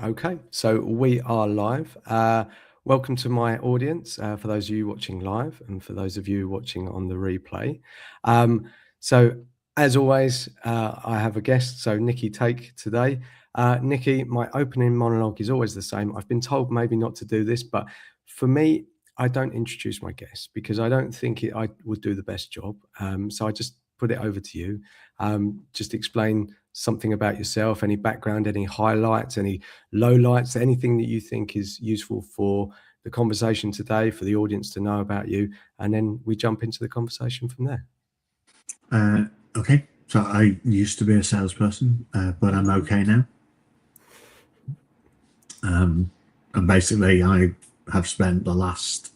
Okay, so we are live. Welcome to my audience, for those of you watching live and for those of you watching on the replay. So as always, I have a guest, so Nicci Take today. Nicci, my opening monologue is always the same. I've been told maybe not to do this, but for me, I don't introduce my guests because I don't think I would do the best job. So I just put it over to you. Just explain something about yourself, any background, any highlights, any lowlights, anything that you think is useful for the conversation today, for the audience to know about you, and then we jump into the conversation from there. Okay, so I used to be a salesperson, but I'm okay now. And basically, I have spent the last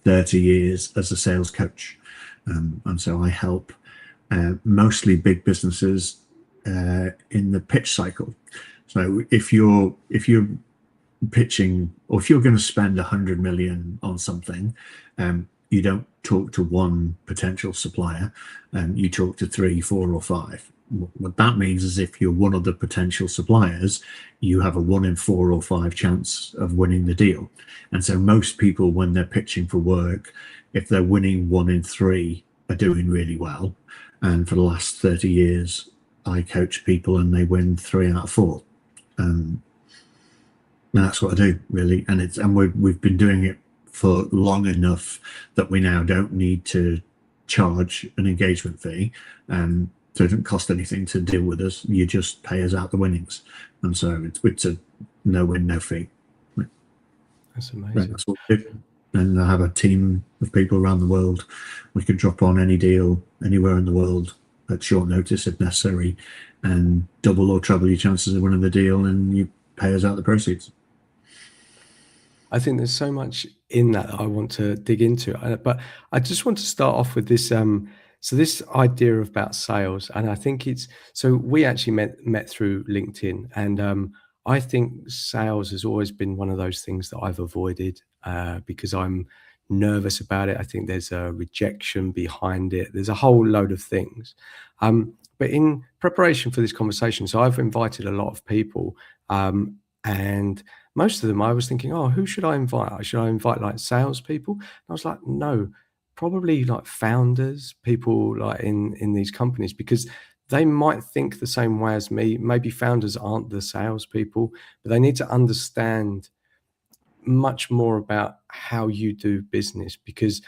30 years as a sales coach. And so I help mostly big businesses in the pitch cycle. So if you're pitching, or if you're going to spend 100 million on something, you don't talk to one potential supplier, you talk to 3, 4, or 5. What that means is if you're one of the potential suppliers, you have a 1 in 4 or 5 chance of winning the deal. And so most people, when they're pitching for work, if they're winning 1 in 3, are doing really well. And for the last 30 years, I coach people and they win 3 out of 4. And that's what I do, really. And we've been doing it for long enough that we now don't need to charge an engagement fee. So it doesn't cost anything to deal with us. You just pay us out the winnings. And so it's a no win, no fee. That's amazing. That's what we do. And I have a team of people around the world. We can drop on any deal anywhere in the world at short notice if necessary, and double or treble your chances of winning the deal, and you pay us out the proceeds. I think there's so much in that I want to dig into, but I just want to start off with this. So this idea about sales, and I think so we actually met through LinkedIn, and I think sales has always been one of those things that I've avoided because I'm nervous about it. I think there's a rejection behind it. There's a whole load of things. But in preparation for this conversation, so I've invited a lot of people, and most of them I was thinking, oh, who should I invite? Should I invite like salespeople? And I was like, no, probably like founders, people like in these companies, because they might think the same way as me. Maybe founders aren't the salespeople, but they need to understand much more about how you do business, because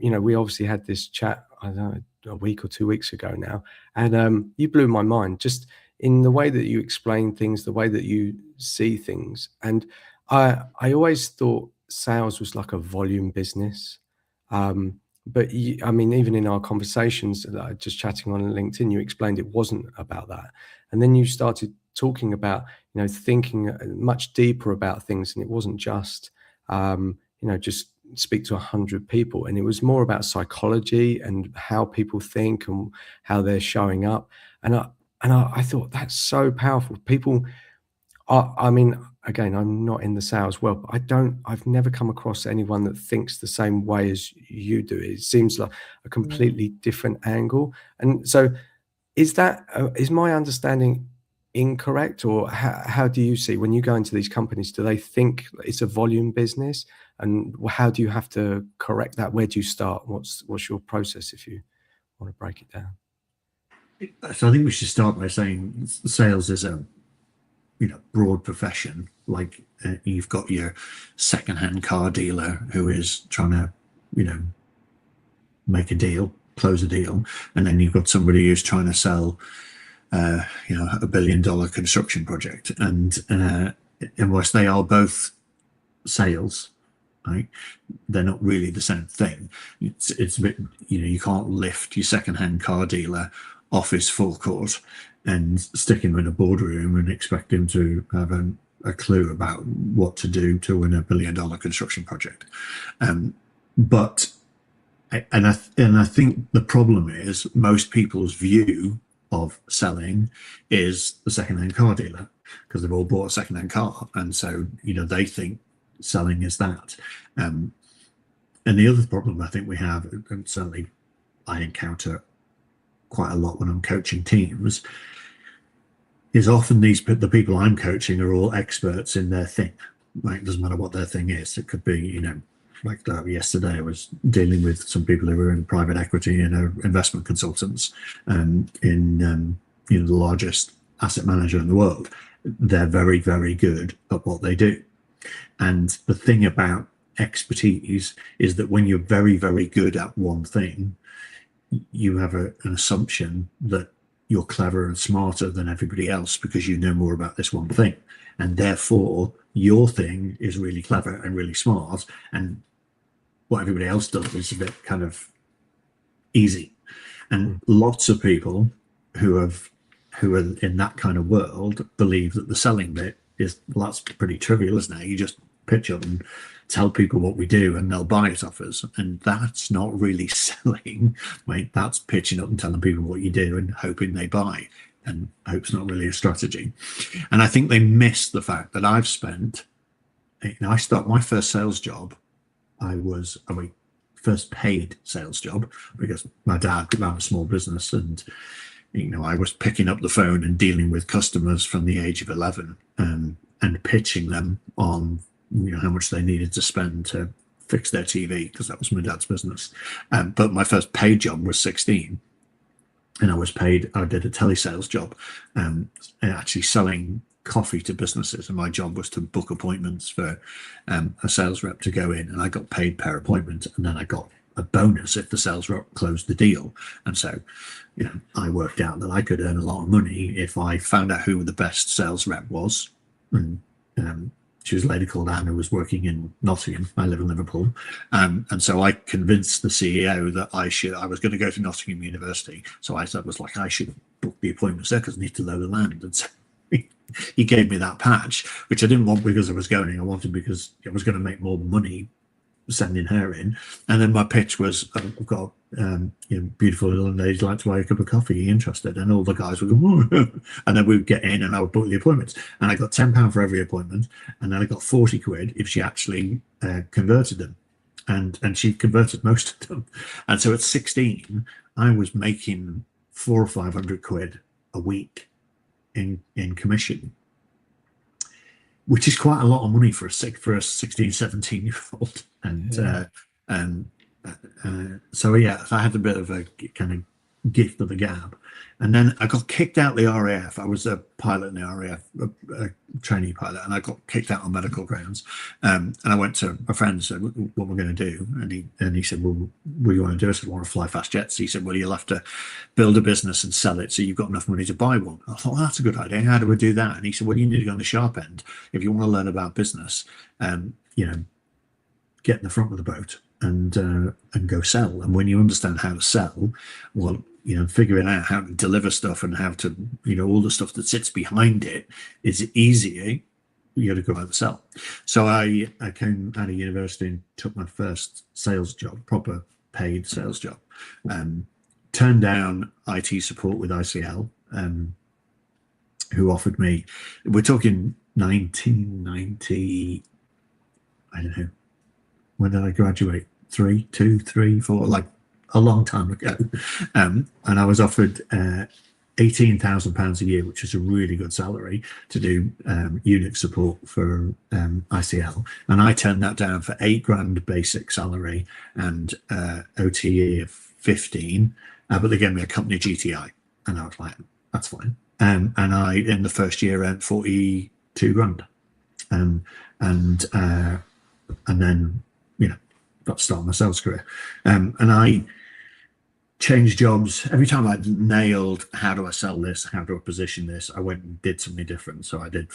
we obviously had this chat, I don't know, a week or 2 weeks ago now, and you blew my mind just in the way that you explain things, the way that you see things. And I always thought sales was like a volume business. But I mean, even in our conversations, just chatting on LinkedIn, you explained it wasn't about that. And then you started talking about, thinking much deeper about things. And it wasn't just, just speak to 100 people. And it was more about psychology and how people think and how they're showing up. And I thought that's so powerful. People, I mean, again, I'm not in the sales world, but I've never come across anyone that thinks the same way as you do. It seems like a completely different angle. And so is my understanding incorrect, or how do you see when you go into these companies? Do they think it's a volume business, and how do you have to correct that? Where do you start? What's your process if you want to break it down? So I think we should start by saying sales is a broad profession. Like you've got your second-hand car dealer who is trying to make a deal, close a deal, and then you've got somebody who's trying to sell a $1 billion construction project. And whilst they are both sales, right, they're not really the same thing. It's a bit, you can't lift your second-hand car dealer off his forecourt and stick him in a boardroom and expect him to have a clue about what to do to win $1 billion construction project. But I think the problem is most people's view of selling is the second-hand car dealer, because they've all bought a second-hand car, and so they think selling is that. And the other problem I think we have, and certainly I encounter quite a lot when I'm coaching teams, is often the people I'm coaching are all experts in their thing. Like, it doesn't matter what their thing is. It could be, like yesterday I was dealing with some people who were in private equity, investment consultants, in the largest asset manager in the world. They're very, very good at what they do. And the thing about expertise is that when you're very, very good at one thing, you have an assumption that you're clever and smarter than everybody else because you know more about this one thing. And therefore, your thing is really clever and really smart. And what everybody else does is a bit kind of easy. And lots of people who are in that kind of world believe that the selling bit is, well, that's pretty trivial, isn't it? You just pitch up and tell people what we do and they'll buy it off us. And that's not really selling, right? That's pitching up and telling people what you do and hoping they buy. And hope's not really a strategy. And I think they miss the fact that I've spent, I start my first sales job. First paid sales job, because my dad ran a small business, and I was picking up the phone and dealing with customers from the age of 11, and pitching them on how much they needed to spend to fix their TV, because that was my dad's business. But my first paid job was 16, and I did a telesales job, actually selling coffee to businesses, and my job was to book appointments for a sales rep to go in, and I got paid per appointment, and then I got a bonus if the sales rep closed the deal. And so I worked out that I could earn a lot of money if I found out who the best sales rep was. And she was a lady called Anne, who was working in Nottingham. I live in Liverpool. And so I convinced the CEO that I was going to go to Nottingham University. So I said, I should book the appointments there because I need to know the land. And so he gave me that patch, which I didn't want because I was going. I wanted because I was going to make more money sending her in. And then my pitch was, I've got beautiful little ladies like to buy a cup of coffee. Are you interested? And all the guys would go, and then we would get in and I would book the appointments. And I got £10 for every appointment, and then I got 40 quid if she actually converted them. And she converted most of them. And so at 16, I was making 400 or 500 quid a week in commission, which is quite a lot of money for a 16, 17-year-old. So I had a bit of a kind of gift of the gab. And then I got kicked out the RAF. I was a pilot in the RAF, a trainee pilot, and I got kicked out on medical grounds. And I went to a friend and said, what we're going to do. And he said, well, what do you want to do? I said, I want to fly fast jets. He said, well, you'll have to build a business and sell it so you've got enough money to buy one. I thought, well, that's a good idea. How do we do that? And he said, well, you need to go on the sharp end. If you want to learn about business, get in the front of the boat and go sell. And when you understand how to sell, well, figuring out how to deliver stuff and how to, all the stuff that sits behind it is easier. You got to go out and sell. So I came out of university and took my first sales job, proper paid sales job. Turned down IT support with ICL, who offered me, we're talking 1990, I don't know, when did I graduate? 3, 2, 3, 4, like a long time ago. And I was offered £18,000 a year, which is a really good salary, to do Unix support for ICL. And I turned that down for £8,000 basic salary and OTE of 15. But they gave me a company GTI, and I was like, that's fine. And I, in the first year, earned 42 grand. And then, got to start my sales career. And I changed jobs. Every time I nailed, how do I sell this? How do I position this? I went and did something different. So I did,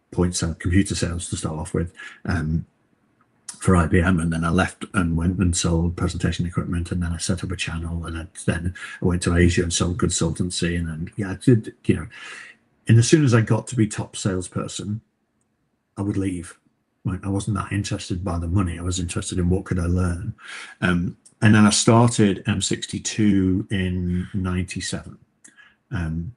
point sales, computer sales to start off with, for IBM. And then I left and went and sold presentation equipment. And then I set up a channel. And then I went to Asia and sold consultancy. And then, I did, and as soon as I got to be top salesperson, I would leave. I wasn't that interested by the money. I was interested in what could I learn. And then I started M62 in 97. And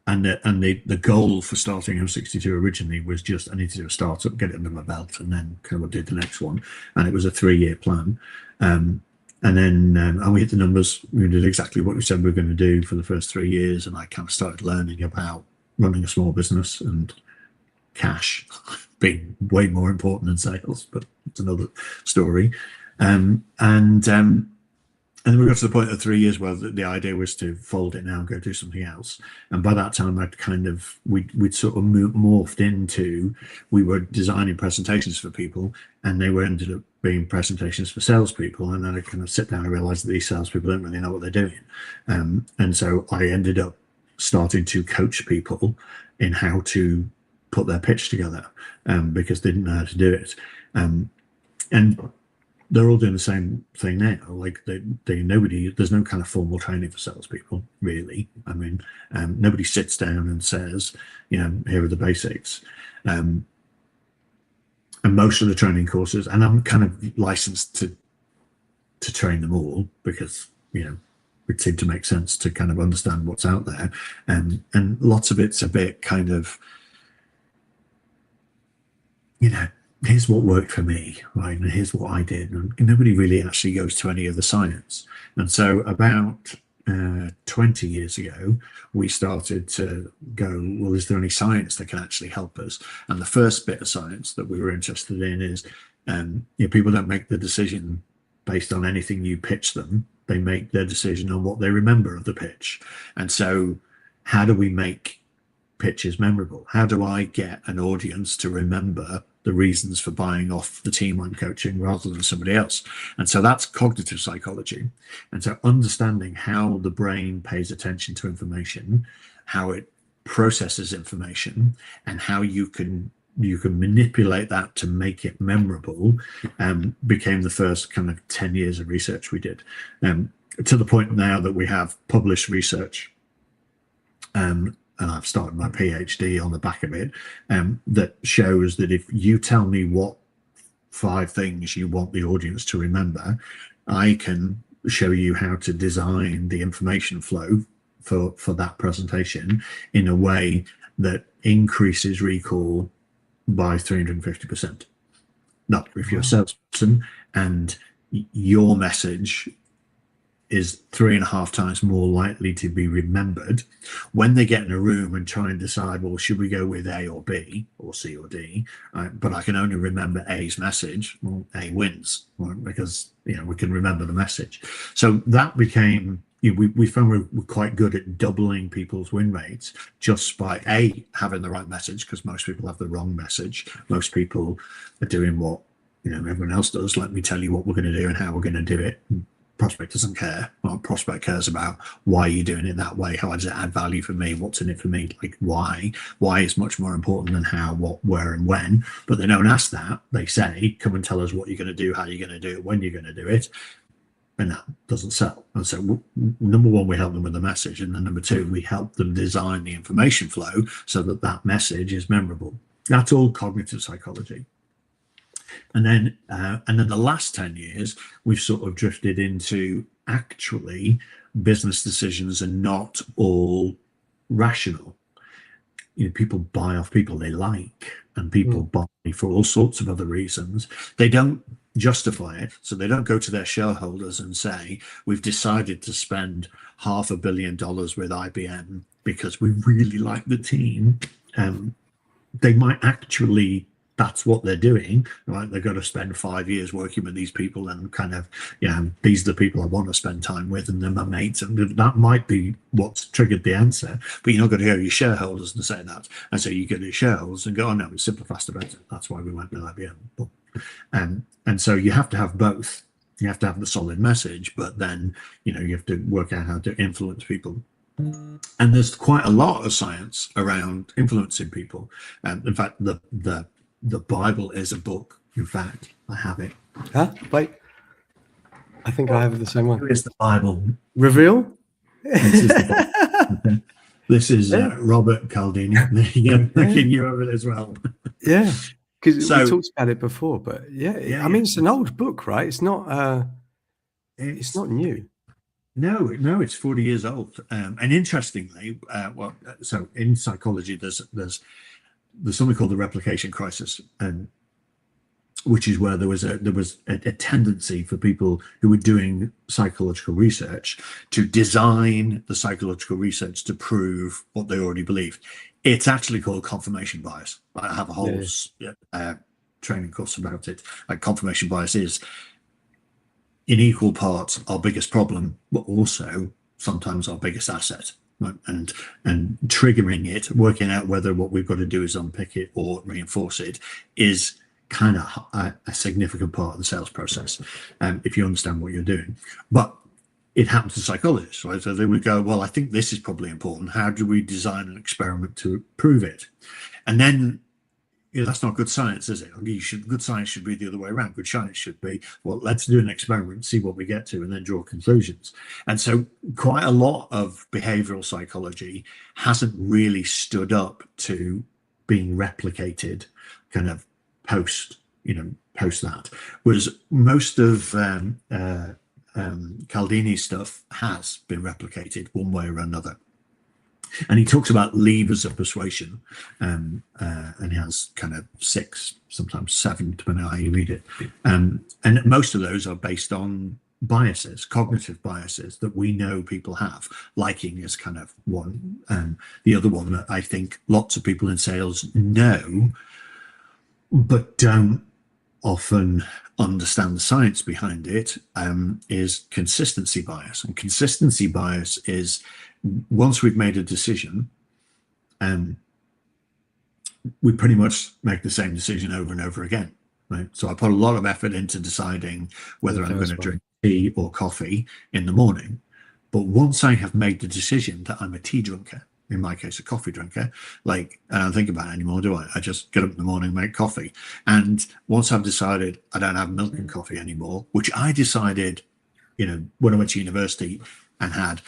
the goal for starting M62 originally was just, I need to do a startup, get it under my belt, and then kind of did the next one. And it was a 3-year plan. And then and we hit the numbers. We did exactly what we said we were going to do for the first 3 years. And I kind of started learning about running a small business and cash being way more important than sales, but it's another story. And then we got to the point of 3 years where the idea was to fold it now and go do something else. And by that time, we'd sort of morphed into, we were designing presentations for people, and they were ended up being presentations for salespeople. And then I kind of sit down and realized that these salespeople don't really know what they're doing. And so I ended up starting to coach people in how to put their pitch together, because they didn't know how to do it. And they're all doing the same thing now. Like there's no kind of formal training for salespeople, really. I mean, nobody sits down and says, here are the basics. And most of the training courses, and I'm kind of licensed to train them all because, it seemed to make sense to kind of understand what's out there. And lots of it's a bit kind of, here's what worked for me, right? And here's what I did. And nobody really actually goes to any of the science. And so about 20 years ago, we started to go, well, is there any science that can actually help us? And the first bit of science that we were interested in is, people don't make the decision based on anything you pitch them. They make their decision on what they remember of the pitch. And so how do we make pitches memorable? How do I get an audience to remember the reasons for buying off the team I'm coaching rather than somebody else? And so that's cognitive psychology. And so understanding how the brain pays attention to information, how it processes information, and how you can manipulate that to make it memorable, became the first kind of 10 years of research we did, to the point now that we have published research, and I've started my PhD on the back of it, that shows that if you tell me what 5 things you want the audience to remember, I can show you how to design the information flow for that presentation in a way that increases recall by 350%. Now, if you're a salesperson and your message is 3.5 times more likely to be remembered when they get in a room and try and decide, well, should we go with A or B or C or D? But I can only remember A's message. Well, A wins, right? Because we can remember the message. So that became, we found we're quite good at doubling people's win rates just by having the right message, because most people have the wrong message. Most people are doing what everyone else does. Let me tell you what we're going to do and how we're going to do it. Prospect doesn't care. Well, prospect cares about why you're doing it that way. How does it add value for me? What's in it for me? Like why? Why is much more important than how, what, where, and when. But they don't ask that. They say, come and tell us what you're going to do, how you're going to do it, when you're going to do it. And that doesn't sell. And so number one, we help them with the message. And then number two, we help them design the information flow so that that message is memorable. That's all cognitive psychology. And then the last 10 years, we've sort of drifted into actually business decisions are not all rational. People buy off people they like, and people buy for all sorts of other reasons. They don't justify it. So they don't go to their shareholders and say, we've decided to spend $500 million with IBM because we really like the team. They might actually, that's what they're doing, right? They've got to spend 5 years working with these people and kind of, these are the people I want to spend time with, and they're my mates. And that might be what's triggered the answer, but you're not going to go to your shareholders and say that. And so you go to your shareholders and go, oh no, it's simpler, faster, better. That's why we went with IBM. And so you have to have both. You have to have the solid message, but then, you have to work out how to influence people. And there's quite a lot of science around influencing people. In fact, the Bible is a book. In fact, I have it. Huh? Wait. I think I have the same one. Here is the Bible. Reveal? This is Robert Cialdini. Looking you over it as well. Yeah. Because we talked about it before, but I mean, it's an old book, right? It's not it's not new. No, it's 40 years old. And interestingly, so in psychology, there's something called the replication crisis. And which is where there was a tendency for people who were doing psychological research to design the psychological research to prove what they already believed. It's actually called confirmation bias. I have a whole training course about it. Like, confirmation bias is in equal parts our biggest problem, but also sometimes our biggest asset. Right? And triggering it, working out whether what we've got to do is unpick it or reinforce it, is kind of a significant part of the sales process, if you understand what you're doing. But it happens to psychologists, right? So they would go, well, I think this is probably important. How do we design an experiment to prove it? And then, that's not good science, is it? Good science should be the other way around. Good science should be, well, let's do an experiment, see what we get to, and then draw conclusions. And so quite a lot of behavioral psychology hasn't really stood up to being replicated kind of post that. Whereas most of Cialdini's stuff has been replicated one way or another. And he talks about levers of persuasion, and he has kind of 6, sometimes 7, depending on how you read it. And most of those are based on biases, cognitive biases that we know people have. Liking is kind of one. The other one that I think lots of people in sales know, but don't often understand the science behind it, is consistency bias. And consistency bias is, once we've made a decision, we pretty much make the same decision over and over again, right? So I put a lot of effort into deciding whether I'm going to drink tea or coffee in the morning. But once I have made the decision that I'm a tea drinker, in my case, a coffee drinker, I don't think about it anymore, do I? I just get up in the morning and make coffee. And once I've decided I don't have milk and coffee anymore, which I decided, when I went to university and had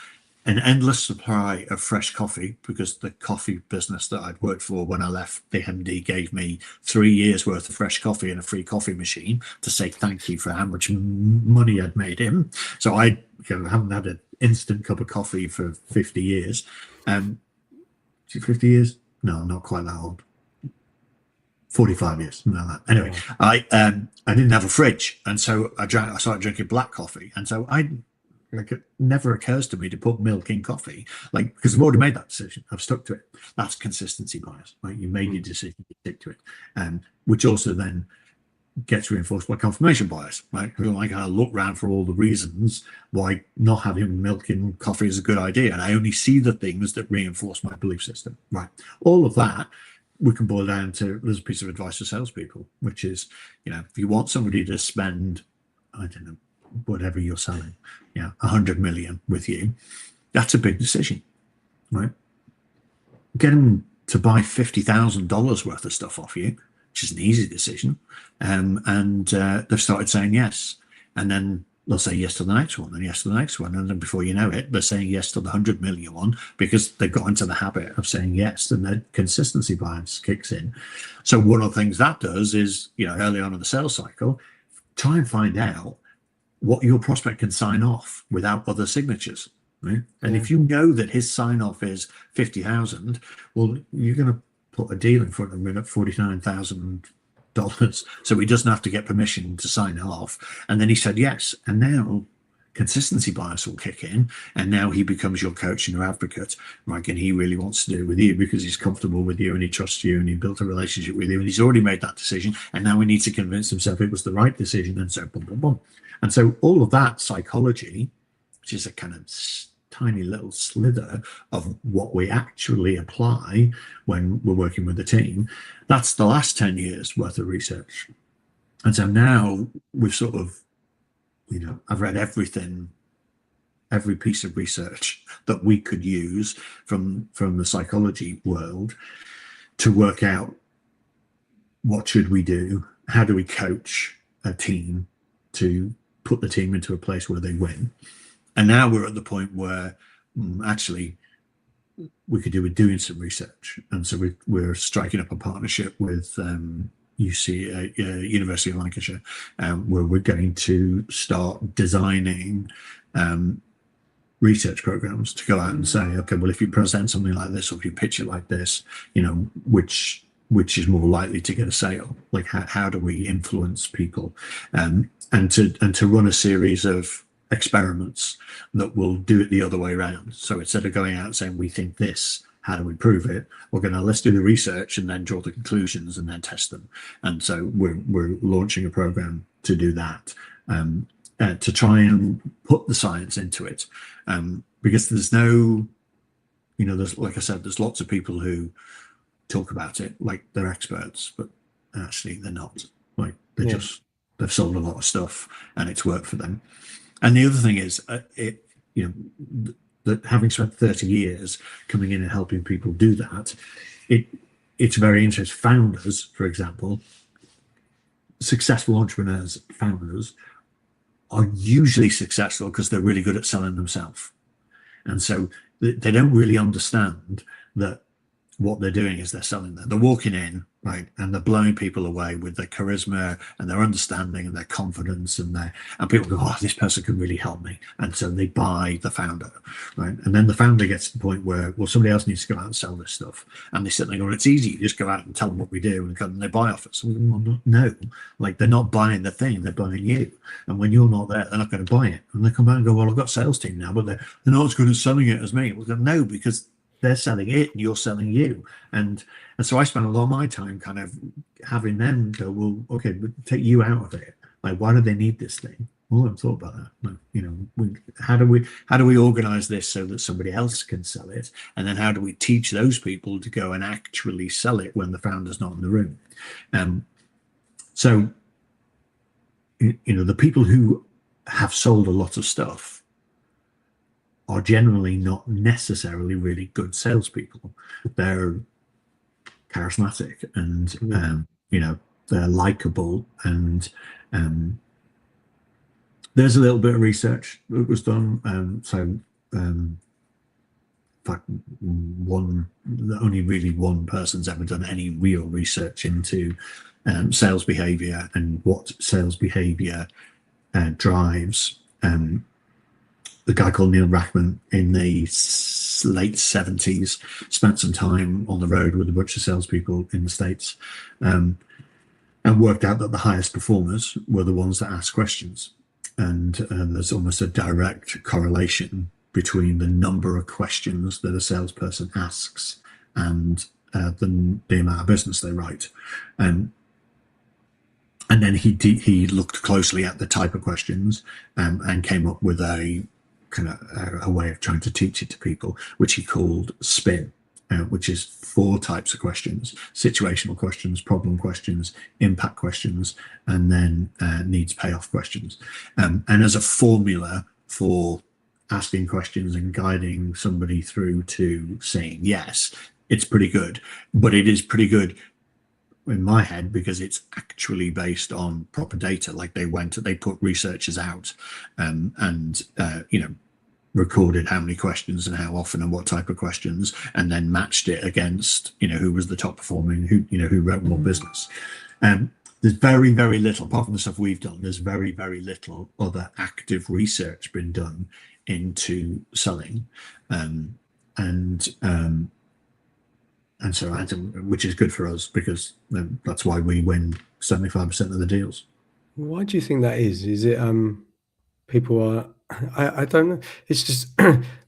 an endless supply of fresh coffee, because the coffee business that I'd worked for when I left, the MD gave me 3 years worth of fresh coffee and a free coffee machine to say thank you for how much money I'd made him. So I haven't had an instant cup of coffee for 50 years. 50 years? No, not quite that old. 45 years, something like that. Anyway, I didn't have a fridge, and so I started drinking black coffee, and so it never occurs to me to put milk in coffee, because I've already made that decision. I've stuck to it. That's consistency bias, right? You made your decision, you stick to it, which also then gets reinforced by confirmation bias, right? Because I kind of look around for all the reasons why not having milk in coffee is a good idea, and I only see the things that reinforce my belief system, right? All of that we can boil down to, there's a piece of advice for salespeople, which is, if you want somebody to spend, I don't know, whatever you're selling, 100 million with you, that's a big decision, right? Get them to buy $50,000 worth of stuff off you, which is an easy decision, and they've started saying yes, and then they'll say yes to the next one, and yes to the next one, and then before you know it, they're saying yes to the 100 million one, because they've got into the habit of saying yes, and their consistency bias kicks in. So one of the things that does is, early on in the sales cycle, try and find out what your prospect can sign off without other signatures, right? And if you know that his sign off is 50,000, well, you're going to put a deal in front of him at $49,000, so he doesn't have to get permission to sign it off. And then he said yes, and now consistency bias will kick in, and now he becomes your coach and your advocate, right? And he really wants to do it with you because he's comfortable with you and he trusts you and he built a relationship with you and he's already made that decision, and now he needs to convince himself it was the right decision, and so boom, boom, boom. And so all of that psychology, which is a kind of tiny little slither of what we actually apply when we're working with a team, that's the last 10 years worth of research. And so now we've sort of, I've read everything, every piece of research that we could use from the psychology world to work out what should we do, how do we coach a team to put the team into a place where they win. And now we're at the point where actually we could do with doing some research. And so we're striking up a partnership with University of Lancashire, where we're going to start designing research programs to go out and say, okay, well, if you present something like this, or if you pitch it like this, which which is more likely to get a sale? Like how do we influence people, and to run a series of experiments that will do it the other way around. So instead of going out and saying we think this, how do we prove it? We're going to let's do the research and then draw the conclusions and then test them. And so we're launching a program to do that, to try and put the science into it, because there's no, there's, like I said, there's lots of people who talk about it like they're experts, but actually they're not. Like they've sold a lot of stuff and it's worked for them. And the other thing is, that having spent 30 years coming in and helping people do that, it's very interesting. Founders, for example, successful entrepreneurs, founders, are usually successful because they're really good at selling themselves. And so they don't really understand that what they're doing is they're selling them. They're walking in, right, and they're blowing people away with their charisma and their understanding and their confidence, and people go, oh, this person can really help me, and so they buy the founder, right? And then the founder gets to the point where, well, somebody else needs to go out and sell this stuff, and they sit there going, it's easy, you just go out and tell them what we do, and they buy off us. Well, no, like they're not buying the thing, they're buying you, and when you're not there, they're not going to buy it, and they come back and go, well, I've got a sales team now, but they're not as good at selling it as me. Well, no, because they're selling it and you're selling you. And so I spend a lot of my time kind of having them go, well, okay, but take you out of it. Like, why do they need this thing? Well, I haven't thought about that. Like, how do we organize this so that somebody else can sell it? And then how do we teach those people to go and actually sell it when the founder's not in the room? So, the people who have sold a lot of stuff are generally not necessarily really good salespeople. They're charismatic and they're likable, and there's a little bit of research that was done. In fact, only really one person's ever done any real research into sales behavior and what sales behavior drives. The guy called Neil Rackman in the late 70s spent some time on the road with a bunch of salespeople in the States, and worked out that the highest performers were the ones that ask questions. And there's almost a direct correlation between the number of questions that a salesperson asks and the amount of business they write. And then he looked closely at the type of questions, and came up with a kind of a way of trying to teach it to people, which he called SPIN, which is 4 types of questions: situational questions, problem questions, impact questions, and then needs payoff questions. And as a formula for asking questions and guiding somebody through to saying yes, it's pretty good. But it is pretty good in my head because it's actually based on proper data. Like they put researchers out, and recorded how many questions and how often and what type of questions, and then matched it against who was the top performing, who wrote more business. There's very, very little, apart from the stuff we've done, there's very, very little other active research been done into selling, and so which is good for us because that's why we win 75% of the deals. Why do you think that is? Is it people are? I don't know. It's just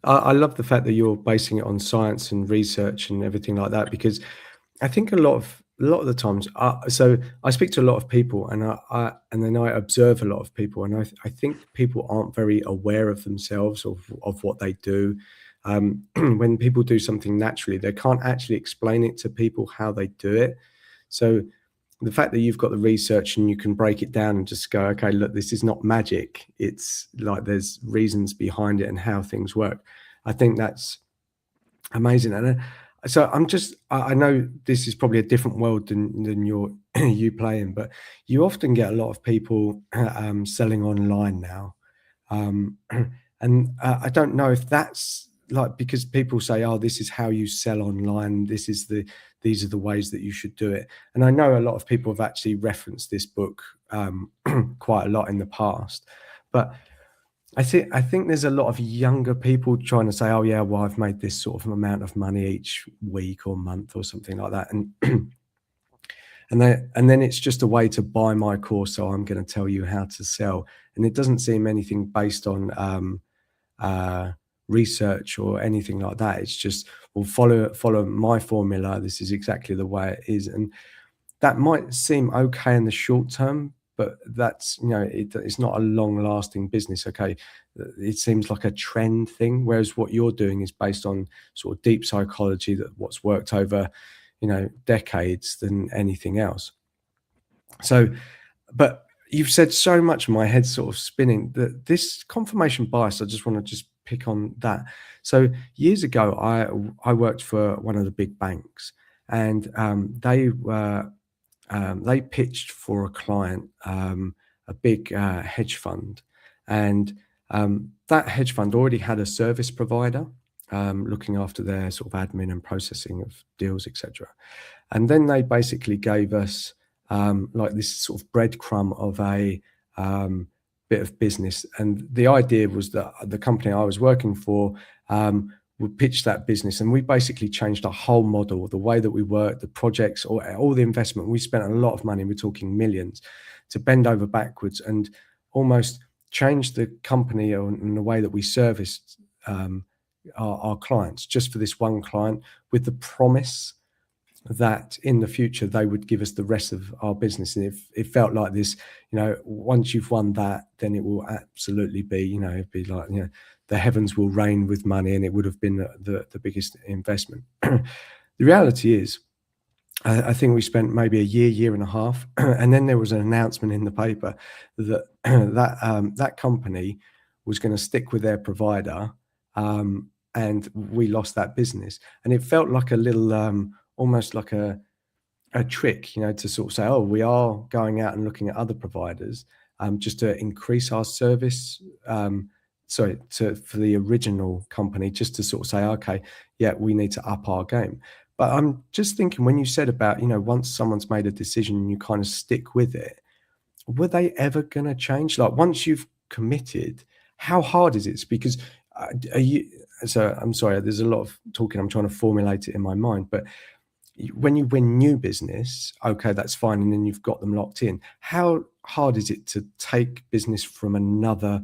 I love the fact that you're basing it on science and research and everything like that, because I think a lot of the times. So I speak to a lot of people, and then I observe a lot of people, and I think people aren't very aware of themselves, of what they do. When people do something naturally, they can't actually explain it to people how they do it. So the fact that you've got the research and you can break it down and just go, okay, look, this is not magic. It's like there's reasons behind it and how things work. I think that's amazing. And so I know this is probably a different world than you play in, but you often get a lot of people selling online now. And I don't know if that's like, because people say, oh, this is how you sell online. These are the ways that you should do it. And I know a lot of people have actually referenced this book quite a lot in the past, but I think there's a lot of younger people trying to say, oh yeah, well, I've made this sort of amount of money each week or month or something like that. And and then it's just a way to buy my course, so I'm going to tell you how to sell, and it doesn't seem anything based on research or anything like that. It's just, well, follow my formula. This is exactly the way it is, and that might seem okay in the short term, but that's, it's not a long-lasting business. Okay, it seems like a trend thing, whereas what you're doing is based on sort of deep psychology, that what's worked over, decades than anything else. So, but you've said so much, my head's sort of spinning, that this confirmation bias, I just want to just pick on that. So years ago, I worked for one of the big banks, and they pitched for a client, a big hedge fund, and that hedge fund already had a service provider looking after their sort of admin and processing of deals, etc. And then they basically gave us like this sort of breadcrumb of a bit of business. And the idea was that the company I was working for would pitch that business. And we basically changed our whole model, the way that we work, the projects, or all the investment. We spent a lot of money, we're talking millions, to bend over backwards and almost change the company and the way that we serviced our clients, just for this one client, with the promise that in the future they would give us the rest of our business. And it felt like this, once you've won that, then it will absolutely be, it'd be like, the heavens will rain with money, and it would have been the biggest investment. The reality is, I think we spent maybe a year and a half, and then there was an announcement in the paper that that company was going to stick with their provider, and we lost that business. And it felt like a little, almost like a trick, to sort of say, oh, we are going out and looking at other providers, just to increase our service. For the original company, just to sort of say, okay, yeah, we need to up our game. But I'm just thinking, when you said about, once someone's made a decision, you kind of stick with it, were they ever going to change? Like, once you've committed, how hard is it? Because so I'm sorry, there's a lot of talking, I'm trying to formulate it in my mind, but when you win new business, okay, that's fine, and then you've got them locked in. How hard is it to take business from another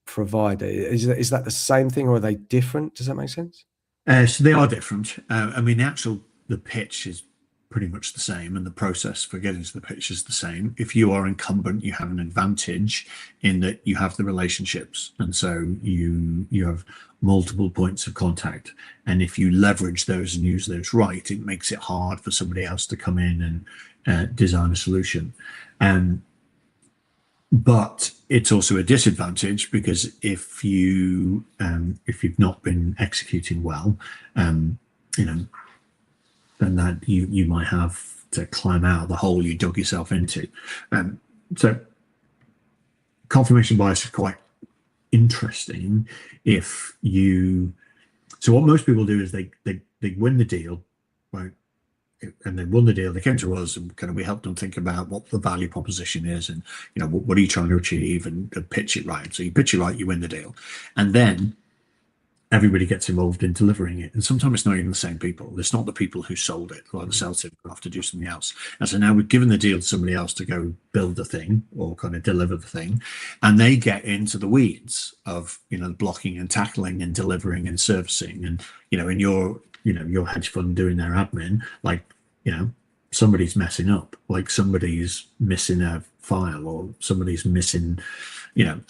provider? Is that the same thing, or are they different? Does that make sense? So they are different. I mean, the pitch is pretty much the same, and the process for getting to the pitch is the same. If you are incumbent, you have an advantage in that you have the relationships, and so you have multiple points of contact. And if you leverage those and use those right, it makes it hard for somebody else to come in and design a solution. But it's also a disadvantage, because if you've not been executing well, then that you might have to climb out of the hole you dug yourself into. So confirmation bias is quite interesting. So what most people do is they win the deal, right? And they won the deal. They came to us, and we helped them think about what the value proposition is, and what are you trying to achieve, and pitch it right. So you pitch it right, you win the deal, and then everybody gets involved in delivering it. And sometimes it's not even the same people. It's not the people who sold it, like the sales team have to do something else. And so now we've given the deal to somebody else to go build the thing, or kind of deliver the thing, and they get into the weeds of blocking and tackling and delivering and servicing. And in your hedge fund doing their admin, like, somebody's messing up, like somebody's missing a file, or somebody's missing,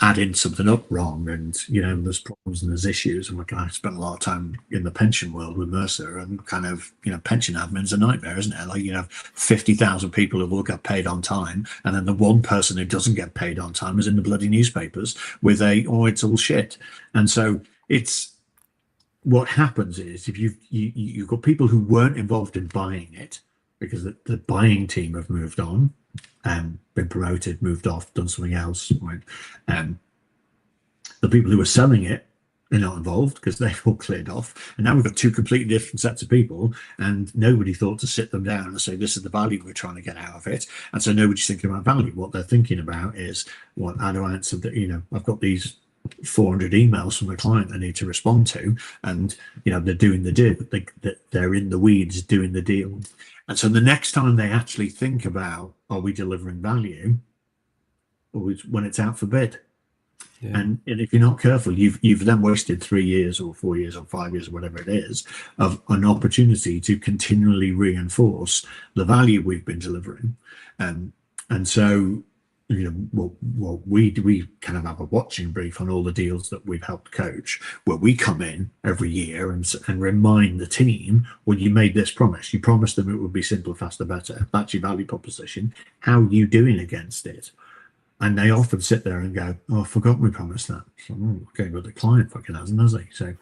adding something up wrong, and there's problems and there's issues. And I spent a lot of time in the pension world with Mercer, and pension admin's a nightmare, isn't it? Like, 50,000 people who will get paid on time, and then the one person who doesn't get paid on time is in the bloody newspapers with it's all shit. And so what happens is, if you've got people who weren't involved in buying it, because the buying team have moved on and been promoted, moved off, done something else, right? The people who were selling it are not involved, because they've all cleared off. And now we've got two completely different sets of people, and nobody thought to sit them down and say, this is the value we're trying to get out of it. And so nobody's thinking about value. What they're thinking about is, how do I answer that? I've got these 400 emails from a client they need to respond to, and they're doing the deal. They're in the weeds doing the deal, and so the next time they actually think about, are we delivering value, or when it's out for bid. Yeah. And if you're not careful, you've then wasted 3 years or 4 years or 5 years or whatever it is of an opportunity to continually reinforce the value we've been delivering. And so, we kind of have a watching brief on all the deals that we've helped coach, where we come in every year and remind the team, well, you made this promise. You promised them it would be simpler, faster, better. That's your value proposition. How are you doing against it? And they often sit there and go, "Oh, I forgot we promised that." So, okay, but the client fucking hasn't, has he? So,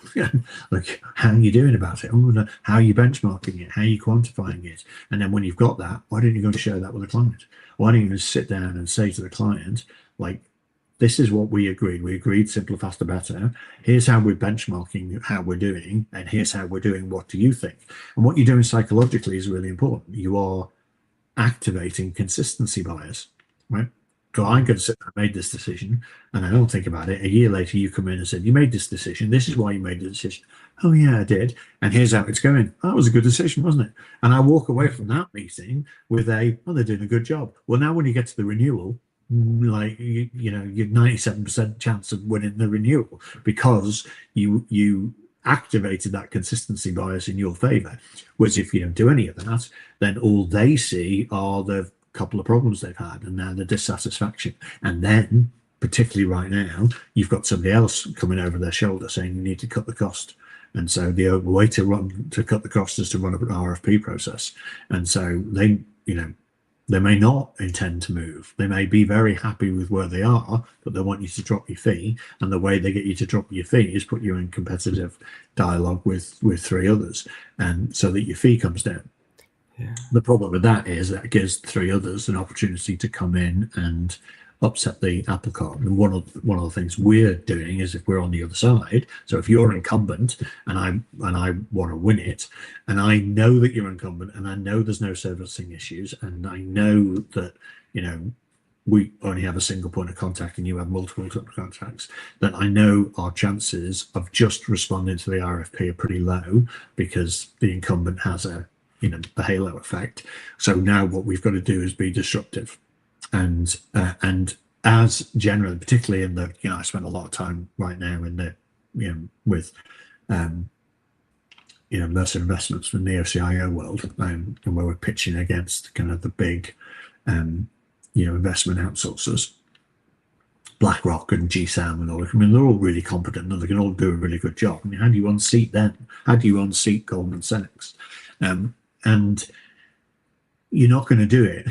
like, how are you doing about it? Oh, no, how are you benchmarking it? How are you quantifying it? And then when you've got that, why don't you go and share that with the client? Why don't you just sit down and say to the client, like, this is what we agreed. We agreed simpler, faster, better. Here's how we're benchmarking how we're doing, and here's how we're doing. What do you think? And what you're doing psychologically is really important. You are activating consistency bias, right? So I'm going to sit there and made this decision, and I don't think about it. A year later, you come in and said, you made this decision. This is why you made the decision. Oh, yeah, I did. And here's how it's going. That was a good decision, wasn't it? And I walk away from that meeting with they're doing a good job. Well, now when you get to the renewal, like, you're 97% chance of winning the renewal because you activated that consistency bias in your favor. Whereas if you don't do any of that, then all they see are the couple of problems they've had and now the dissatisfaction. And then, particularly right now, you've got somebody else coming over their shoulder saying you need to cut the cost. And so the way to cut the cost is to run an RFP process. And so they may not intend to move. They may be very happy with where they are, but they want you to drop your fee. And the way they get you to drop your fee is put you in competitive dialogue with 3 others, and so that your fee comes down. Yeah. The problem with that is that it gives 3 others an opportunity to come in and upset the apple cart. And one of the things we're doing is, if we're on the other side, so if you're incumbent and I want to win it, and I know that you're incumbent, and I know there's no servicing issues, and I know that we only have a single point of contact and you have multiple contacts, then I know our chances of just responding to the RFP are pretty low because the incumbent has the halo effect. So now what we've got to do is be disruptive. And as generally, particularly in the, I spend a lot of time right now in the, with, Mercer Investments from the Neo-CIO world, and where we're pitching against kind of the big, investment outsourcers, BlackRock and GSAM and all. I mean, they're all really competent and they can all do a really good job. I mean, how do you unseat them? How do you unseat Goldman Sachs? And you're not going to do it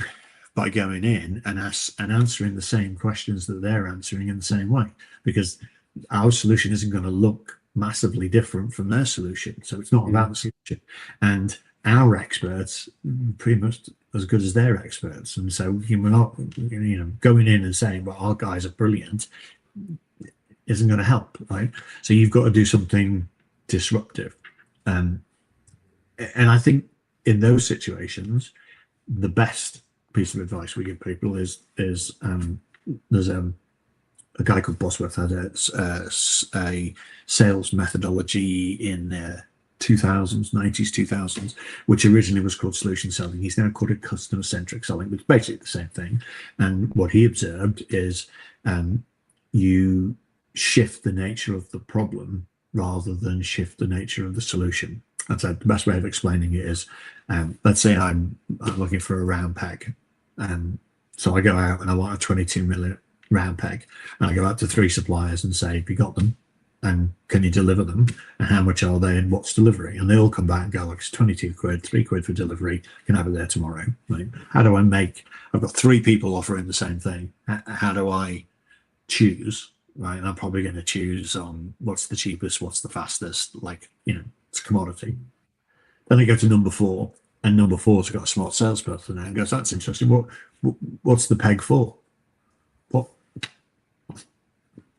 by going in and answering the same questions that they're answering in the same way, because our solution isn't going to look massively different from their solution. So it's not about the solution. And our experts pretty much as good as their experts. And so we're not, going in and saying, well, our guys are brilliant, isn't going to help, right? So you've got to do something disruptive. And I think in those situations, the best piece of advice we give people is there's a guy called Bosworth had a sales methodology in the 90s, which originally was called solution selling. He's now called it customer-centric selling, which is basically the same thing. And what he observed is you shift the nature of the problem rather than shift the nature of the solution. And so the best way of explaining it is, let's say I'm looking for a round peg. So I go out and I want a 22 millimeter round peg. And I go out to 3 suppliers and say, have you got them? And can you deliver them? And how much are they? And what's delivery? And they all come back and go, like, it's 22 quid, 3 quid for delivery. Can have it there tomorrow. Right? How do I I've got 3 people offering the same thing. How do I choose? Right? And I'm probably going to choose on what's the cheapest, what's the fastest, it's a commodity. Then I go to number 4, and number 4's got a smart salesperson there and goes, that's interesting. What's the peg for? What?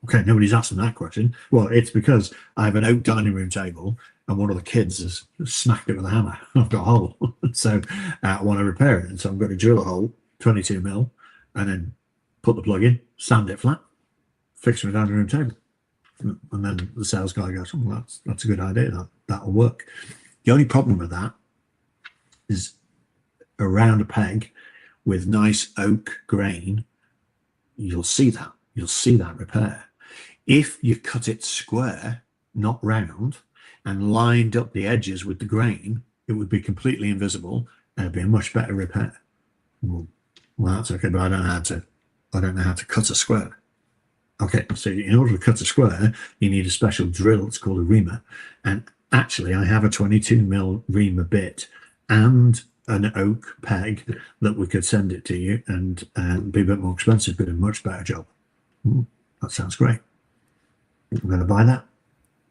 Okay, nobody's asking that question. Well, it's because I have an oak dining room table and one of the kids has smacked it with a hammer. I've got a hole. So I want to repair it. And so I'm going to drill a hole, 22 mil, and then put the plug in, sand it flat, fix my dining room table. And then the sales guy goes, oh, well, that's a good idea. That'll work. The only problem with that is a round peg with nice oak grain. You'll see that. You'll see that repair. If you cut it square, not round, and lined up the edges with the grain, it would be completely invisible and it'd be a much better repair. Well, that's okay, but I don't know how to cut a square. Okay, so in order to cut a square, you need a special drill. It's called a reamer. And actually, I have a 22mm reamer bit and an oak peg that we could send it to you and be a bit more expensive, but a much better job. That sounds great. I'm going to buy that.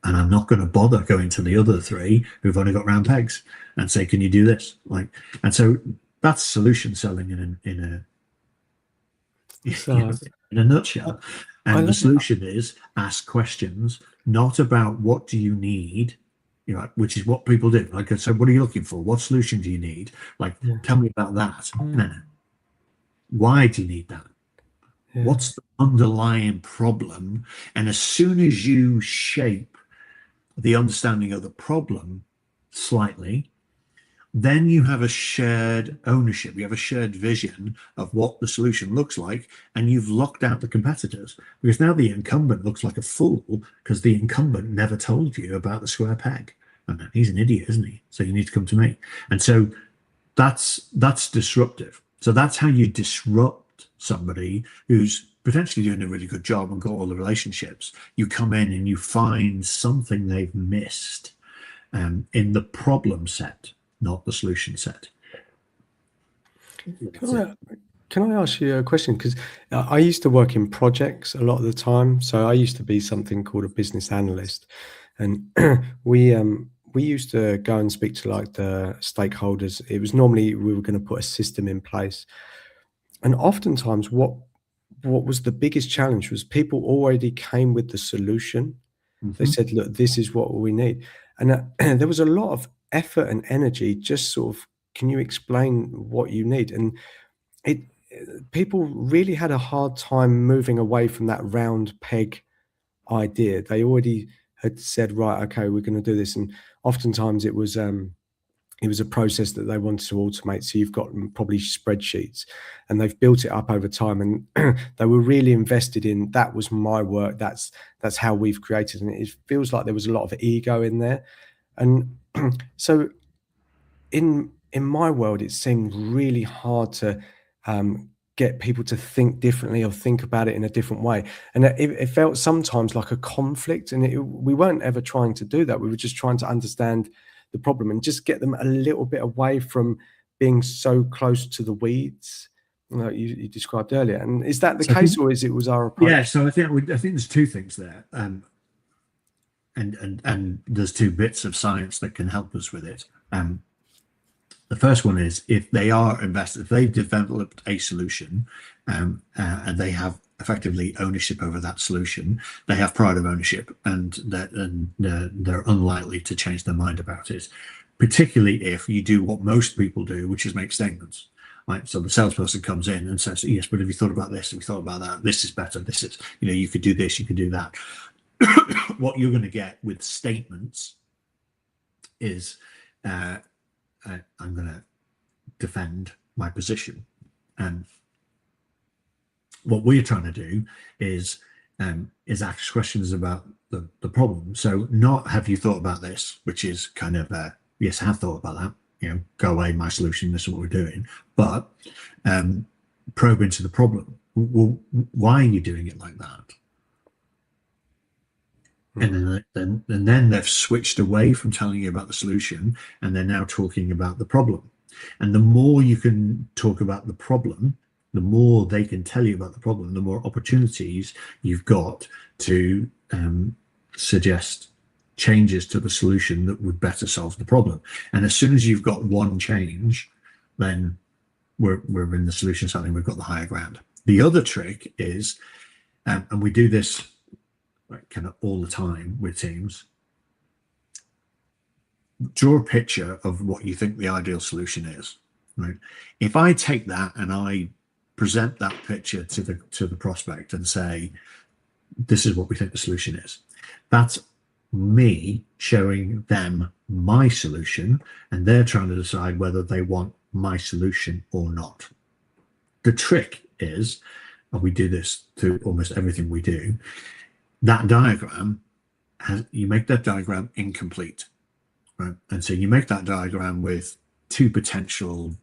And I'm not going to bother going to the other three who've only got round pegs and say, can you do this? And so that's solution selling in a nutshell. And the solution is ask questions, not about what do you need, which is what people do. Like I said, what are you looking for? What solution do you need? Tell me about that. No. Why do you need that? What's the underlying problem? And as soon as you shape the understanding of the problem slightly, then you have a shared ownership. You have a shared vision of what the solution looks like, and you've locked out the competitors, because now the incumbent looks like a fool because the incumbent never told you about the square peg. And he's an idiot, isn't he? So you need to come to me. And so that's disruptive. So that's how you disrupt somebody who's potentially doing a really good job and got all the relationships. You come in and you find something they've missed in the problem set, not the solution set. Can I ask you a question? Because I used to work in projects a lot of the time. So I used to be something called a business analyst. And we used to go and speak to like the stakeholders. It was normally we were going to put a system in place. And oftentimes what was the biggest challenge was people already came with the solution. They said, look, this is what we need. And there was a lot of effort and energy, just sort of, can you explain what you need? And people really had a hard time moving away from that round peg idea. They already had said, right, okay, we're going to do this. And oftentimes it was a process that they wanted to automate. So you've got probably spreadsheets and they've built it up over time, and they were really invested in, that was my work. That's how we've created. And it feels like there was a lot of ego in there. And so in my world, it seemed really hard to get people to think differently or think about it in a different way. And it felt sometimes like a conflict, and we weren't ever trying to do that. We were just trying to understand the problem and just get them a little bit away from being so close to the weeds, like you described earlier. And is that the case, or was our approach? Yeah, so I think there's two things there, and there's two bits of science that can help us with it. The first one is, if they are invested, if they've developed a solution and they have effectively ownership over that solution, they have pride of ownership, and they're unlikely to change their mind about it, particularly if you do what most people do, which is make statements. Right? So the salesperson comes in and says, yes, but have you thought about this? Have you thought about that? This is better. This is, you could do this, you could do that. What you're going to get with statements is, I'm going to defend my position. And what we're trying to do is ask questions about the problem. So not, have you thought about this, which is kind of, yes, I have thought about that. Go away, my solution, this is what we're doing. But probe into the problem. Well, why are you doing it like that? And then they've switched away from telling you about the solution, and they're now talking about the problem. And the more you can talk about the problem, the more they can tell you about the problem, the more opportunities you've got to suggest changes to the solution that would better solve the problem. And as soon as you've got one change, then we're in the solution selling, we've got the higher ground. The other trick is, and we do this kind of all the time with teams, draw a picture of what you think the ideal solution is. Right? If I take that and I present that picture to the prospect and say, this is what we think the solution is, That's me showing them my solution, and they're trying to decide whether they want my solution or not. The trick is, and we do this through almost everything we do, that diagram you make that diagram incomplete, right? And so you make that diagram with two potential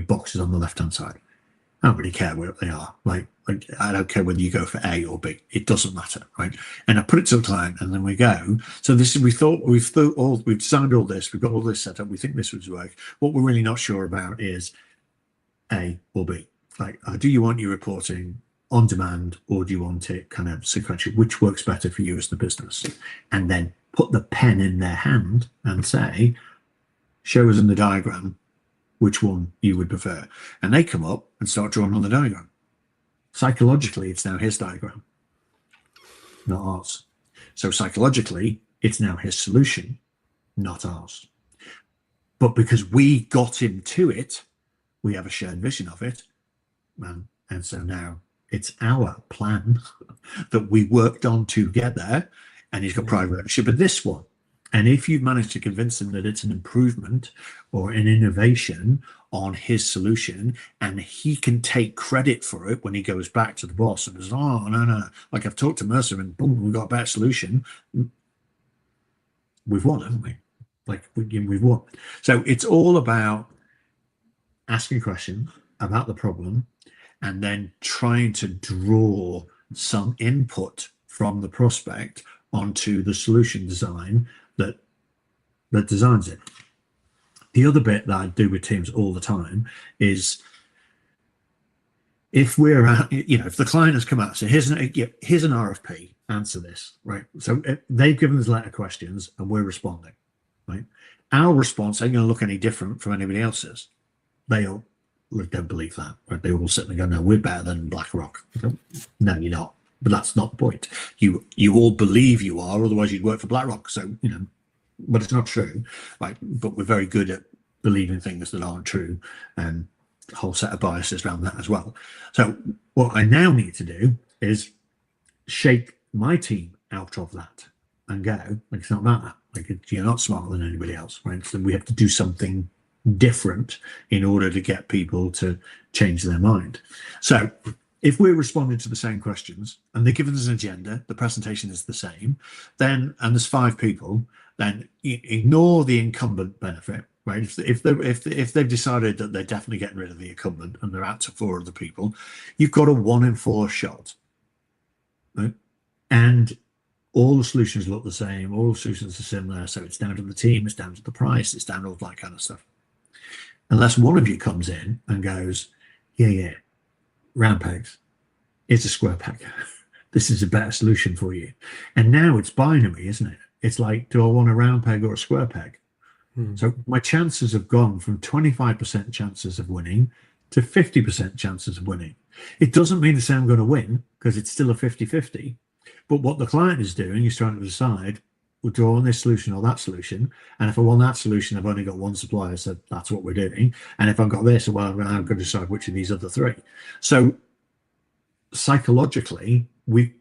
boxes on the left hand side. I don't really care where they are. Like I don't care whether you go for A or B. It doesn't matter, right? And I put it to the client, and then we go. So this is we've designed all this. We've got all this set up. We think this would work. What we're really not sure about is A or B. Like, do you want your reporting on demand, or do you want it kind of sequential? Which works better for you as the business? And then put the pen in their hand and say, show us in the diagram which one you would prefer. And they come up and start drawing on the diagram. Psychologically, it's now his diagram, not ours. So psychologically, it's now his solution, not ours. But because we got him to it, we have a shared vision of it. And so now it's our plan that we worked on together, and he's got private ownership of this one. And if you've managed to convince him that it's an improvement or an innovation on his solution, and he can take credit for it when he goes back to the boss and says, oh, no, like I've talked to Mercer and boom, we've got a better solution. We've won, haven't we? Like we've won. So it's all about asking questions about the problem and then trying to draw some input from the prospect onto the solution design that designs it. The other bit that I do with teams all the time is if we're at, if the client has come out and said, here's an RFP, answer this, right? So they've given us a letter of questions and we're responding, right? Our response ain't going to look any different from anybody else's. They all don't believe that, right? They all sit there and go, no, we're better than BlackRock. No, you're not. But that's not the point. You all believe you are, otherwise you'd work for BlackRock. So, but it's not true, right? But we're very good at believing things that aren't true, and a whole set of biases around that as well. So what I now need to do is shake my team out of that and go, like, it's not about that. Like, you're not smarter than anybody else, right? So we have to do something different in order to get people to change their mind. So if we're responding to the same questions and they're given us an agenda, the presentation is the same, then, and there's 5 people, then ignore the incumbent benefit, right? If they've decided that they're definitely getting rid of the incumbent and they're out to 4 other people, you've got a 1 in 4 shot, right? And all the solutions look the same, all the solutions are similar, so it's down to the team, it's down to the price, it's down to all that kind of stuff. Unless one of you comes in and goes, yeah, round pegs, it's a square peg. This is a better solution for you. And now it's binary, isn't it? It's like, do I want a round peg or a square peg? So my chances have gone from 25% chances of winning to 50% chances of winning. It doesn't mean to say I'm going to win, because it's still a 50-50. But what the client is doing is trying to decide, well, do I want this solution or that solution? And if I want that solution, I've only got one supplier, so that's what we're doing. And if I've got this, well, I'm going to decide which of these other 3. So psychologically, we've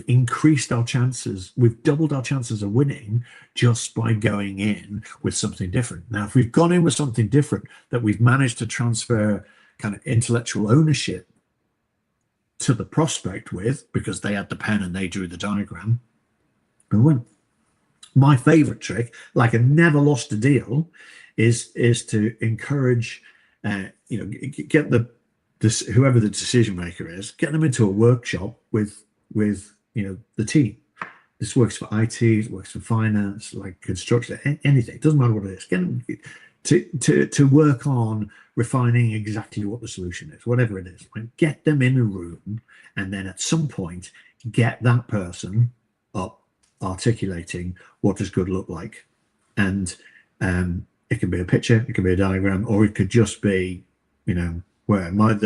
increased our chances, we've doubled our chances of winning just by going in with something different. Now, if we've gone in with something different that we've managed to transfer kind of intellectual ownership to the prospect with, because they had the pen and they drew the diagram, we win. My favorite trick, like I never lost a deal, is to encourage, get whoever the decision maker is, get them into a workshop with the team. This works for IT, it works for finance, like construction, anything. It doesn't matter what it is. Get them to work on refining exactly what the solution is, whatever it is. Get them in a room, and then at some point, get that person up articulating what does good look like. And it can be a picture, it can be a diagram, or it could just be, where I was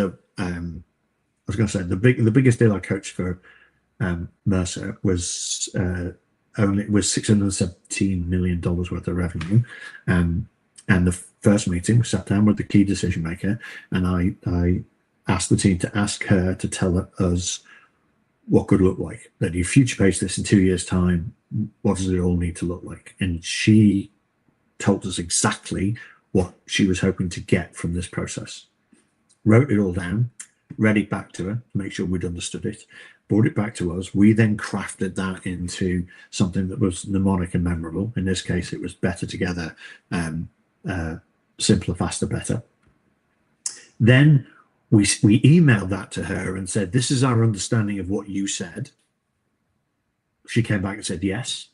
going to say the biggest deal I coached for Mercer was $617 million worth of revenue, and the first meeting we sat down with the key decision maker, and I asked the team to ask her to tell us what good look like? That you future pace this in 2 years' time, what does it all need to look like? And she told us exactly what she was hoping to get from this process. Wrote it all down, read it back to her to make sure we'd understood it, brought it back to us. We then crafted that into something that was mnemonic and memorable. In this case, it was better together, simpler, faster, better. Then we emailed that to her and said, this is our understanding of what you said. She came back and said, yes.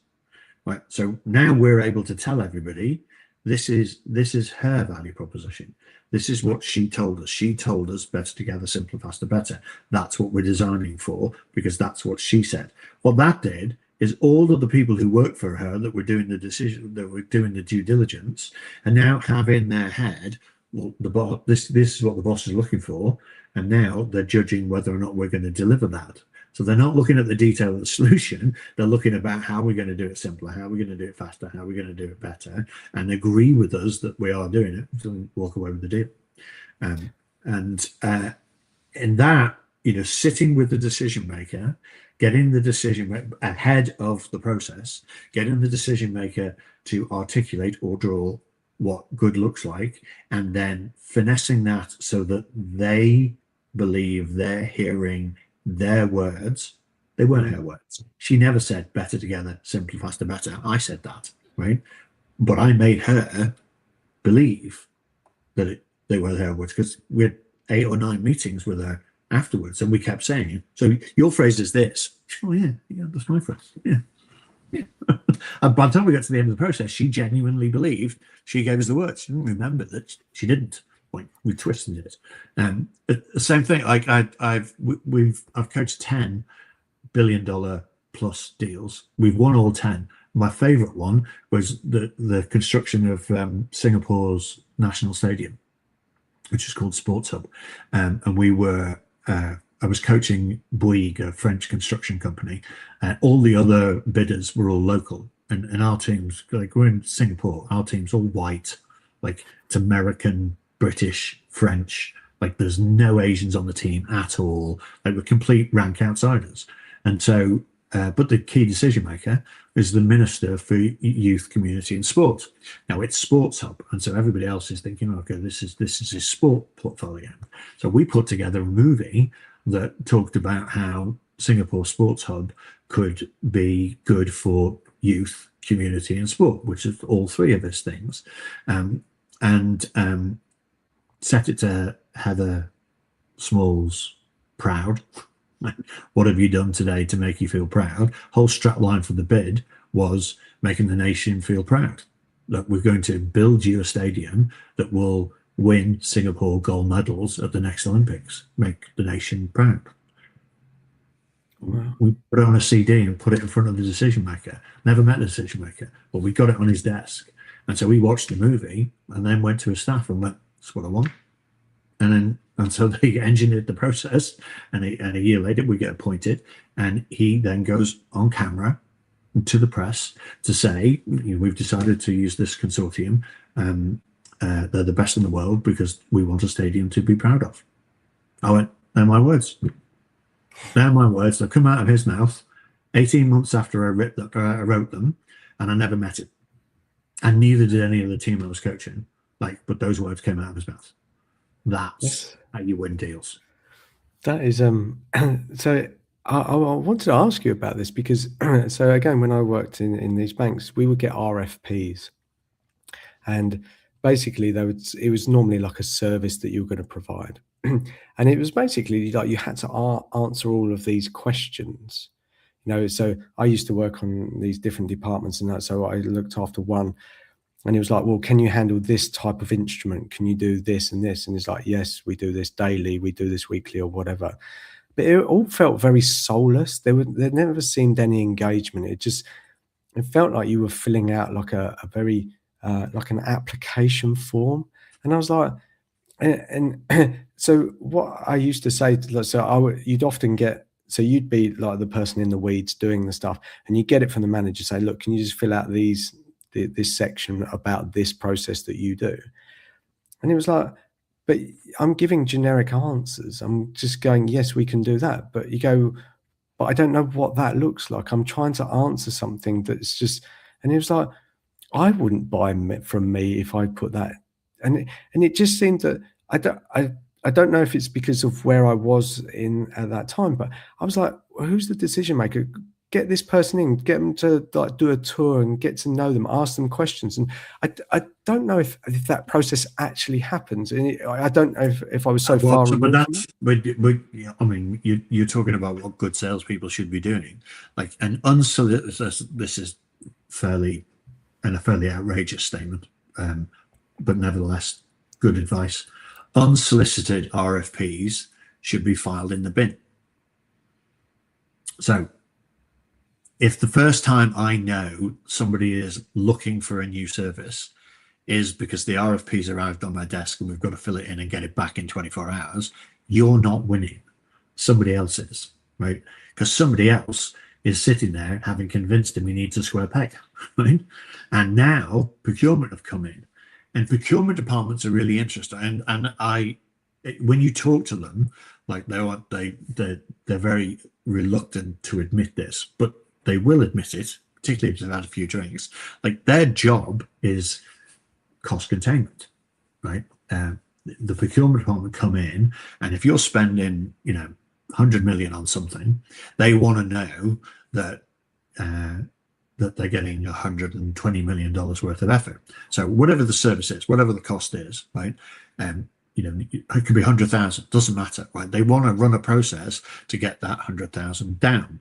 Right. So now we're able to tell everybody this is her value proposition. This is what she told us. She told us better together, simpler, faster, better. That's what we're designing for, because that's what she said. What that did is all of the people who work for her that were doing the decision, that were doing the due diligence, and now have in their head, well, the boss, this is what the boss is looking for, and now they're judging whether or not we're going to deliver that. So they're not looking at the detail of the solution. They're looking about how we're going to do it simpler, how we're going to do it faster, how we're going to do it better, and agree with us that we are doing it, so walk away with the deal. And in that, sitting with the decision maker, getting the decision ahead of the process, getting the decision maker to articulate or draw what good looks like, and then finessing that so that they believe they're hearing their words. They weren't her words. She never said better together, simpler, faster, better. I said that, right? But I made her believe that they were her words, because we had 8 or 9 meetings with her afterwards, and we kept saying, so your phrase is this. Oh yeah, that's my phrase. Yeah. And by the time we got to the end of the process, she genuinely believed she gave us the words. She didn't remember that she didn't. Like, we twisted it. The same thing. Like I've coached $10 billion plus deals. We've won all 10. My favorite one was the construction of Singapore's national stadium, which is called Sports Hub, and we were. I was coaching Bouygues, a French construction company, and all the other bidders were all local. And our teams, like, we're in Singapore, our team's all white, like it's American, British, French, like there's no Asians on the team at all. Like, we're complete rank outsiders. And so, but the key decision maker is the Minister for Youth, Community and Sport. Now it's Sports Hub, and so everybody else is thinking, okay, this is his sport portfolio. So we put together a movie that talked about how Singapore Sports Hub could be good for youth, community and sport, which is all 3 of those things, and set it to Heather Small's proud. What have you done today to make you feel proud? Whole strapline for the bid was making the nation feel proud. That we're going to build you a stadium that will win Singapore gold medals at the next Olympics. Make the nation proud. Wow. We put it on a CD and put it in front of the decision maker. Never met the decision maker, but we got it on his desk. And so we watched the movie and then went to his staff and went, that's what I want. And so they engineered the process, and a year later we get appointed, and he then goes on camera to the press to say, we've decided to use this consortium. They're the best in the world because we want a stadium to be proud of. I went, they're my words. They're my words. They come out of his mouth 18 months after I wrote them, and I never met him. And neither did any of the team I was coaching. But those words came out of his mouth. That's how you win deals. That is so I wanted to ask you about this because so again, when I worked in these banks, we would get RFPs, and basically it was normally like a service that you were going to provide. And it was basically like you had to answer all of these questions, so I used to work on these different departments, and that, so I looked after one. And he was like, well, can you handle this type of instrument? Can you do this and this? And he's like, yes, we do this daily, we do this weekly or whatever. But it all felt very soulless. There never seemed any engagement. It felt like you were filling out like a very, like an application form. And I was like, and so what I used to say, you'd often get, so you'd be like the person in the weeds doing the stuff, and you get it from the manager, say, look, can you just fill out this section about this process that you do? And it was like, but I'm giving generic answers. I'm just going, yes, we can do that. But you go, but I don't know what that looks like. I'm trying to answer something that's just, and he was like, I wouldn't buy from me if I put that, and it just seemed that I don't know if it's because of where I was in at that time, but I was like, well, who's the decision maker? Get this person in, get them to like do a tour and get to know them, ask them questions, and I don't know if that process actually happens, and I don't know if I was so Well, far so, but removed from that's, but yeah, I mean, you're talking about what good salespeople should be doing. Like an unsolicited, this is fairly, and a fairly outrageous statement, but nevertheless, good advice. Unsolicited RFPs should be filed in the bin. So if the first time I know somebody is looking for a new service is because the RFP's arrived on my desk and we've got to fill it in and get it back in 24 hours, you're not winning. Somebody else is, right? Because somebody else is sitting there having convinced him he needs a square peg, right? And now procurement have come in, and procurement departments are really interesting. And when you talk to them, like they're very reluctant to admit this, but they will admit it, particularly if they've had a few drinks. Like their job is cost containment, right? The procurement department come in, and if you're spending, 100 million on something, they want to know that that they're getting 120 million dollars worth of effort. So whatever the service is, whatever the cost is, right? It could be 100,000, doesn't matter, right? They want to run a process to get that 100,000 down.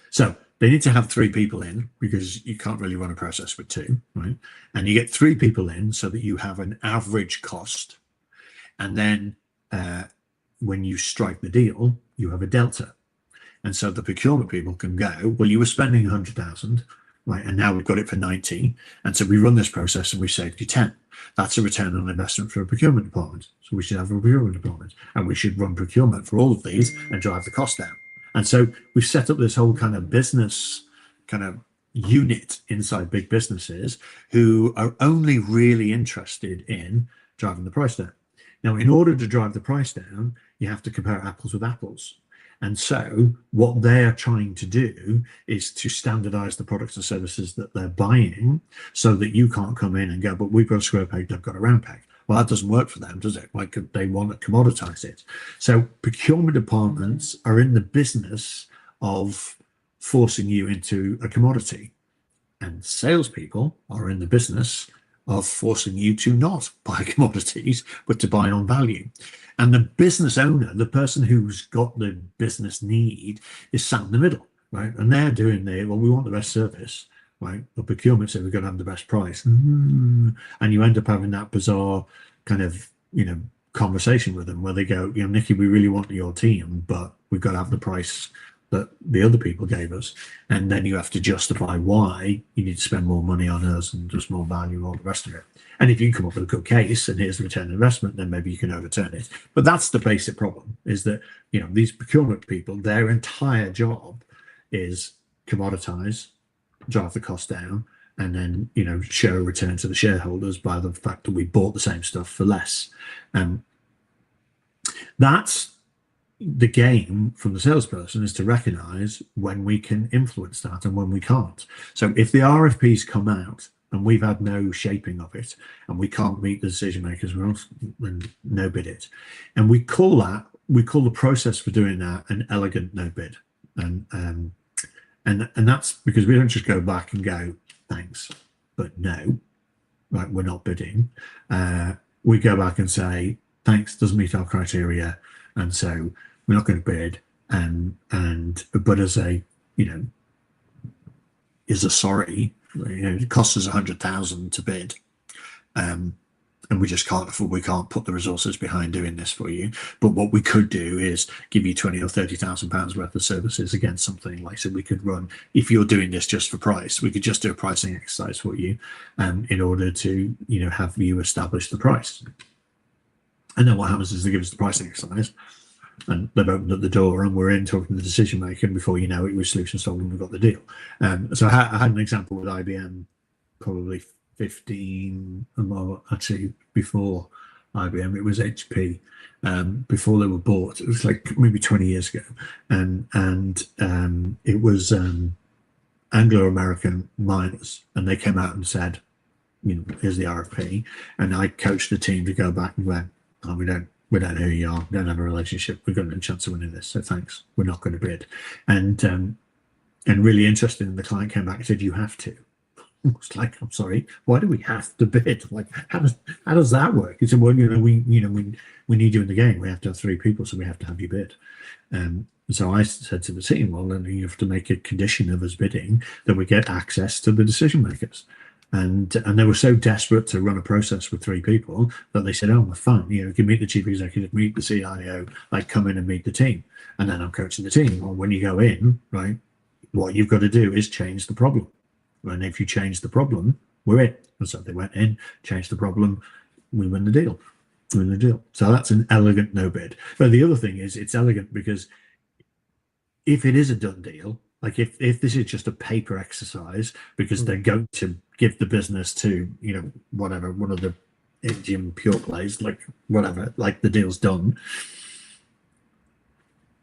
So they need to have 3 people in, because you can't really run a process with 2, right? And you get 3 people in so that you have an average cost. And then when you strike the deal, you have a delta. And so the procurement people can go, well, you were spending 100,000, right? And now we've got it for 90. And so we run this process and we saved you 10. That's a return on investment for a procurement department. So we should have a procurement department, and we should run procurement for all of these and drive the cost down. And so we've set up this whole kind of business kind of unit inside big businesses who are only really interested in driving the price down. Now, in order to drive the price down, you have to compare apples with apples. And so what they're trying to do is to standardize the products and services that they're buying, so that you can't come in and go, but we've got a square peg, they've got a round peg. Well, that doesn't work for them, does it? Like, they want to commoditize it. So procurement departments are in the business of forcing you into a commodity, and salespeople are in the business of forcing you to not buy commodities, but to buy on value. And the business owner, the person who's got the business need, is sat in the middle, right? And they're doing well, we want the best service, right? The procurement said we're going to have the best price. And you end up having that bizarre kind of, conversation with them where they go, Nicci, we really want your team, but we've got to have the price that the other people gave us. And then you have to justify why you need to spend more money on us and just more value and all the rest of it. And if you come up with a good case and here's the return on investment, then maybe you can overturn it. But that's the basic problem, is that, these procurement people, their entire job is commoditize, drive the cost down, and then, show a return to the shareholders by the fact that we bought the same stuff for less. That's the game from the salesperson, is to recognize when we can influence that and when we can't. So if the RFPs come out and we've had no shaping of it and we can't meet the decision makers, we'll no bid it. And we call the process for doing that an elegant no bid. And that's because we don't just go back and go, thanks, but no, right, we're not bidding. We go back and say, thanks, doesn't meet our criteria, and so we're not going to bid. But as a, is a sorry, it costs us 100,000 to bid, and we just can't afford, we can't put the resources behind doing this for you. But what we could do is give you 20 or 30,000 pounds worth of services against something like, so we could run, if you're doing this just for price, we could just do a pricing exercise for you, in order to, have you establish the price. And then what happens is they give us the pricing exercise, and they've opened up the door and we're in talking to the decision maker, and before you know it, we've solution sold and we've got the deal. So I had an example with IBM probably 15, well, actually before IBM. It was HP before they were bought. It was like maybe 20 years ago, and it was Anglo-American miners, and they came out and said, here's the RFP, and I coached the team to go back and went, oh, we don't know who you are, we don't have a relationship, we've got no chance of winning this, so thanks, we're not going to bid. And really interesting, the client came back and said, you have to. It's like, I'm sorry, why do we have to bid? Like, how does that work? He said, well, we need you in the game. We have to have 3 people, so we have to have you bid. So I said to the team, well, then you have to make a condition of us bidding that we get access to the decision makers. And they were so desperate to run a process with 3 people that they said, oh, well, fine, you can meet the chief executive, meet the CIO, like come in and meet the team. And then I'm coaching the team. Well, when you go in, right, what you've got to do is change the problem. And if you change the problem, we're in. And so they went in, changed the problem, we win the deal. We win the deal. So that's an elegant no bid. But the other thing is, it's elegant because if it is a done deal, like if this is just a paper exercise because they're going to give the business to, whatever, one of the Indian pure plays, like whatever, like the deal's done,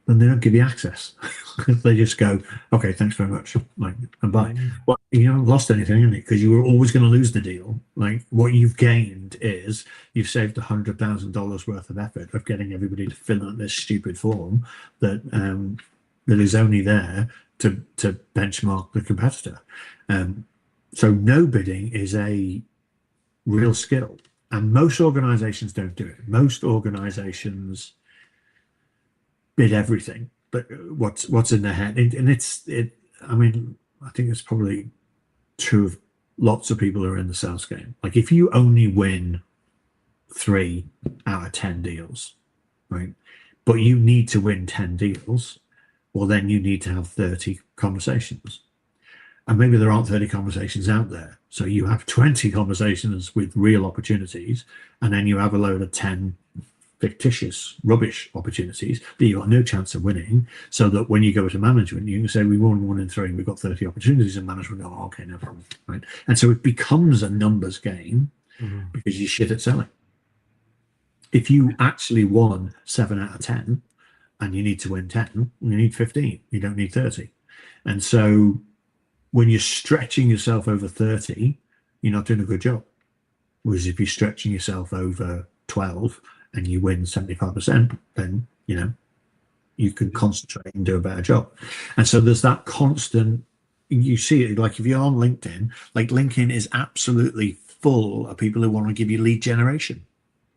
then they don't give you access. They just go, okay, thanks very much, like, and bye. Well, you haven't lost anything, because you were always going to lose the deal. Like, what you've gained is you've saved $100,000 worth of effort of getting everybody to fill out this stupid form that that is only there to benchmark the competitor. So no bidding is a real skill, and most organizations don't do it. Most organizations bid everything, but what's in their head, and I mean, I think it's probably true of lots of people who are in the sales game. Like, if you only win 3 out of 10 deals, right, but you need to win 10 deals, well, then you need to have 30 conversations, and maybe there aren't 30 conversations out there, so you have 20 conversations with real opportunities, and then you have a load of 10 fictitious rubbish opportunities that you got no chance of winning, so that when you go to management, you can say, we won 1 in 3, we've got 30 opportunities, and management go, oh, okay, no problem, right? And so it becomes a numbers game because you're shit at selling. If you actually won 7 out of 10 and you need to win 10, you need 15, you don't need 30. And so when you're stretching yourself over 30, you're not doing a good job. Whereas if you're stretching yourself over 12 and you win 75%, then you can concentrate and do a better job. And so there's that constant, you see it, like if you're on LinkedIn, like LinkedIn is absolutely full of people who want to give you lead generation,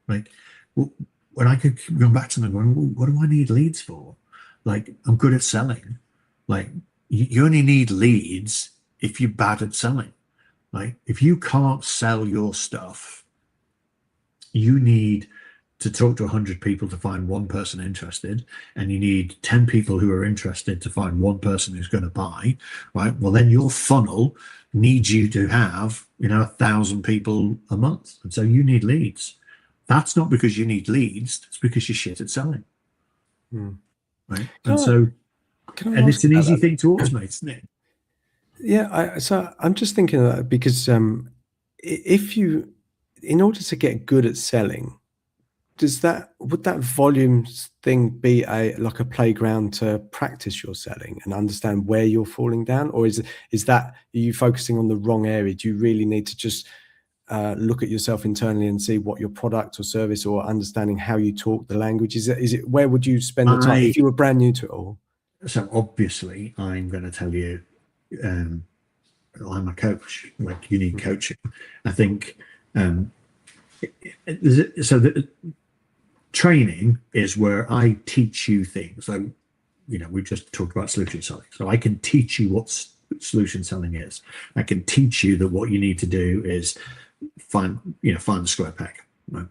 right? When I could keep going back to them going, well, what do I need leads for? Like, I'm good at selling. Like, you only need leads if you're bad at selling. Like, if you can't sell your stuff, you need to talk to 100 people to find 1 person interested, and you need 10 people who are interested to find 1 person who's going to buy, right? Well, then your funnel needs you to have 1,000 people a month, and so you need leads. That's not because you need leads, it's because you're shit at selling, right? And it's an easy thing to automate, isn't it? Yeah, so I'm just thinking of that because in order to get good at selling, would that volume thing be like a playground to practice your selling and understand where you're falling down, or are you focusing on the wrong area? Do you really need to just look at yourself internally and see what your product or service, or understanding how you talk the language? Is it where would you spend the time if you were brand new to it all? So obviously, I'm going to tell you, I'm a coach. Like, you need coaching. I think training is where I teach you things. So, we've just talked about solution selling. So I can teach you what solution selling is. I can teach you that what you need to do is find the square peg, right?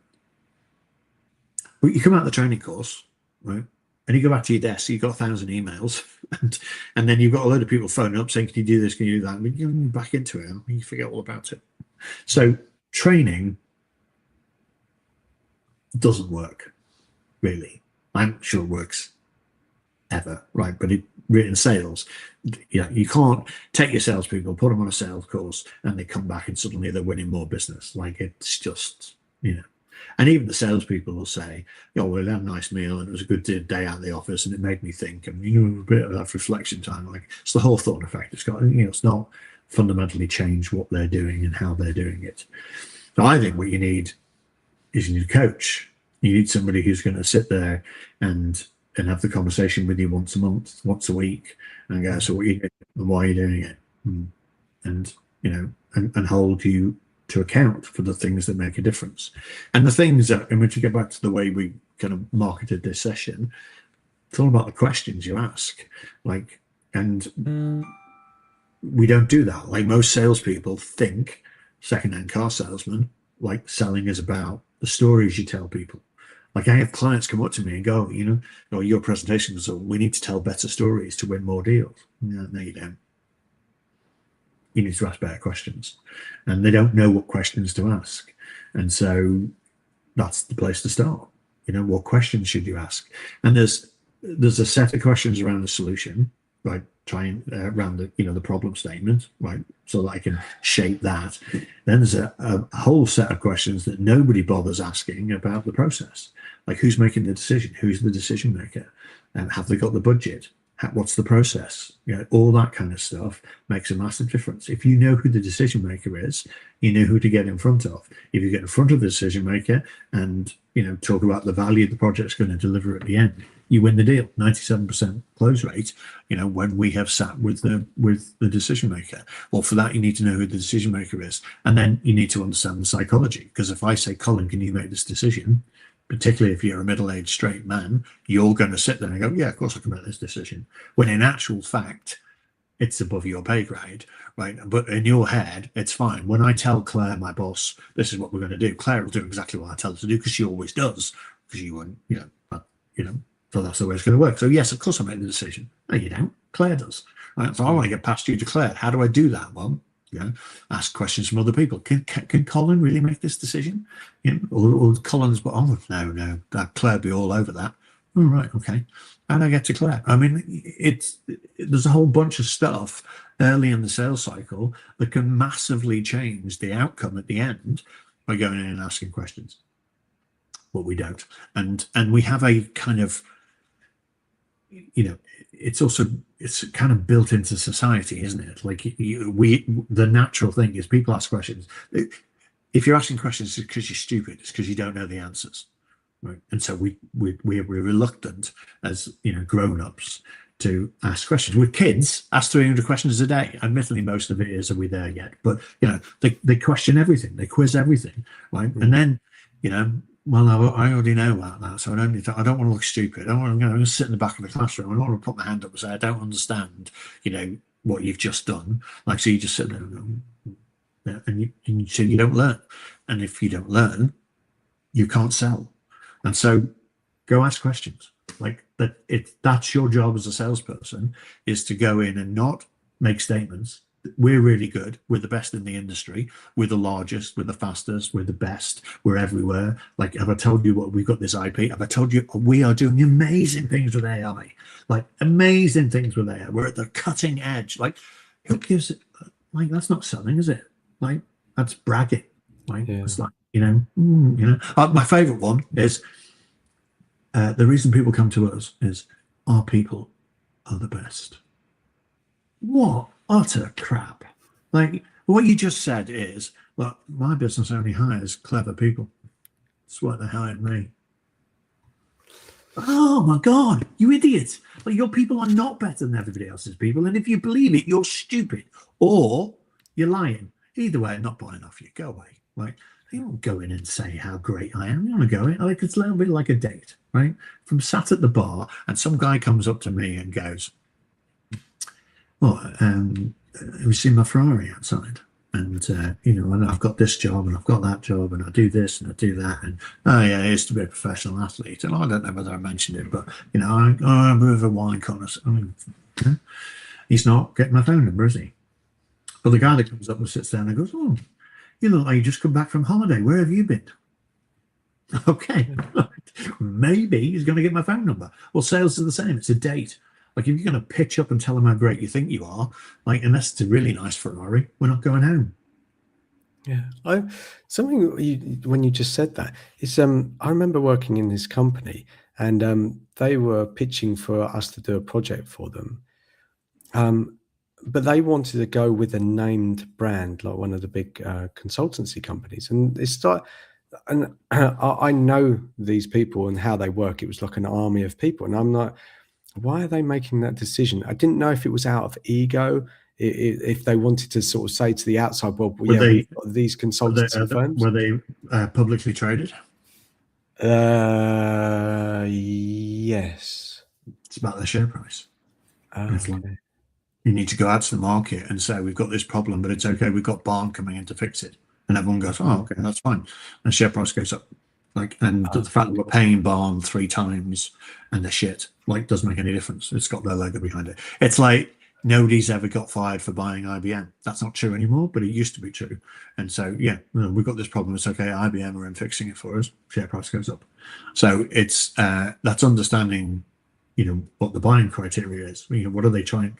But you come out of the training course, right? And you go back to your desk, you've got 1,000 emails, and then you've got a load of people phoning up saying, can you do this, can you do that? And you're back into it, and you forget all about it. So training doesn't work, really. I'm sure it works ever, right? But in sales, you can't take your salespeople, put them on a sales course, and they come back and suddenly they're winning more business. Like, it's just, And even the salespeople will say, "Oh, well, we had a nice meal and it was a good day out of the office and it made me think." And a bit of that reflection time, like it's the Hawthorne effect. It's got, it's not fundamentally changed what they're doing and how they're doing it. So I think what you need is you need a coach. You need somebody who's going to sit there and have the conversation with you once a month, once a week, and go, "So what are you doing and why are you doing it?" And and hold you to account for the things that make a difference. And the things that, and when you get back to the way we kind of marketed this session, it's all about the questions you ask. And we don't do that. Like most salespeople think, second-hand car salesmen, like selling is about the stories you tell people. Like I have clients come up to me and go, your presentation was, we need to tell better stories to win more deals. No, you don't. You need to ask better questions, and they don't know what questions to ask. And so that's the place to start. What questions should you ask? And there's a set of questions around the solution, right? Trying around the problem statement, right? So that I can shape that. Then there's a whole set of questions that nobody bothers asking about the process, like who's making the decision, who's the decision maker, and have they got the budget? What's the process? All that kind of stuff makes a massive difference. If you know who the decision maker is, you know who to get in front of. If you get in front of the decision maker and talk about the value the project's going to deliver at the end, you win the deal. 97% close rate. When we have sat with the decision maker. Well, for that you need to know who the decision maker is, and then you need to understand the psychology. Because if I say, "Colin, can you make this decision?" particularly if you're a middle-aged straight man, you're going to sit there and go, "Yeah, of course I can make this decision." When in actual fact, it's above your pay grade, right? But in your head, it's fine. When I tell Claire, my boss, this is what we're going to do, Claire will do exactly what I tell her to do, because she always does, because you wouldn't, so that's the way it's going to work. So yes, of course I make the decision. No, you don't. Claire does. Right? So I want to get past you to Claire. How do I do that? Well, ask questions from other people. Can Colin really make this decision? Or Colin's, but no, that Claire be all over that. Oh, right, okay. And I get to Claire. I mean, there's a whole bunch of stuff early in the sales cycle that can massively change the outcome at the end by going in and asking questions. But we don't, and we have a kind of, it's kind of built into society, isn't it? Like the natural thing is people ask questions. If you're asking questions, it's because you're stupid. It's because you don't know the answers, right? And so we're reluctant as grown-ups to ask questions. With kids, ask 300 questions a day. Admittedly, most of it is, "Are we there yet?" But they question everything, they quiz everything, right? And then well, I already know about that, so I don't want to look stupid. I don't want to, I'm going to sit in the back of the classroom. I don't want to put my hand up and say, "I don't understand, what you've just done." Like, so you just sit there and go, and you don't learn. And if you don't learn, you can't sell. And so go ask questions. Like that's your job as a salesperson, is to go in and not make statements. We're really good. We're the best in the industry. We're the largest. We're the fastest. We're the best. We're everywhere. Like, have I told you what we've got this IP? Have I told you we are doing amazing things with AI? Like amazing things with AI. We're at the cutting edge. Like, who gives it? Like, that's not selling, is it? Like, that's bragging. Like, it's like my favorite one is the reason people come to us is our people are the best. What utter crap. Like, what you just said is, "Well, my business only hires clever people. That's why they hired me." Oh my God, you idiot. Like, your people are not better than everybody else's people. And if you believe it, you're stupid or you're lying. Either way, I'm not buying off you. Go away. Like, you don't go in and say how great I am. You want to go in, like, it's a little bit like a date, right? If I'm sat at the bar and some guy comes up to me and goes, "Oh, have you seen my Ferrari outside? And and I've got this job and I've got that job and I do this and I do that, and oh yeah, I used to be a professional athlete." And I don't know whether I mentioned it, but I'm a bit of a wine connoisseur. I mean, he's not getting my phone number, is he? But the guy that comes up and sits down and goes, "Oh, you look like you just come back from holiday. Where have you been?" Okay, maybe he's going to get my phone number. Well, sales are the same. It's a date. Like, if you're going to pitch up and tell them how great you think you are, like, unless it's a really nice Ferrari, we're not going home. Yeah, I something when you just said that, it's I remember working in this company, and they were pitching for us to do a project for them. Um, but they wanted to go with a named brand, like one of the big consultancy companies, and and I know these people and how they work. It was like an army of people, and I'm like, why are they making that decision? I didn't know if it was out of ego, if they wanted to sort of say to the outside, well, Were yeah, they we've got these were they, consultancy firms. were they publicly traded? Yes. It's about their share price. Oh, It's like okay. you need to go out to the market and say we've got this problem, but it's okay. We've got Barn coming in to fix it, and everyone goes, "Oh, okay, that's fine." And share price goes up. Like, and the Oh, fact that we're paying Barn 3 times and they're shit, like, doesn't make any difference. It's got their logo behind it. It's like nobody's ever got fired for buying IBM. That's not true anymore, but it used to be true. And so, yeah, we've got this problem. It's okay. IBM are in fixing it for us. Share price goes up. So it's that's understanding, what the buying criteria is. What are they trying?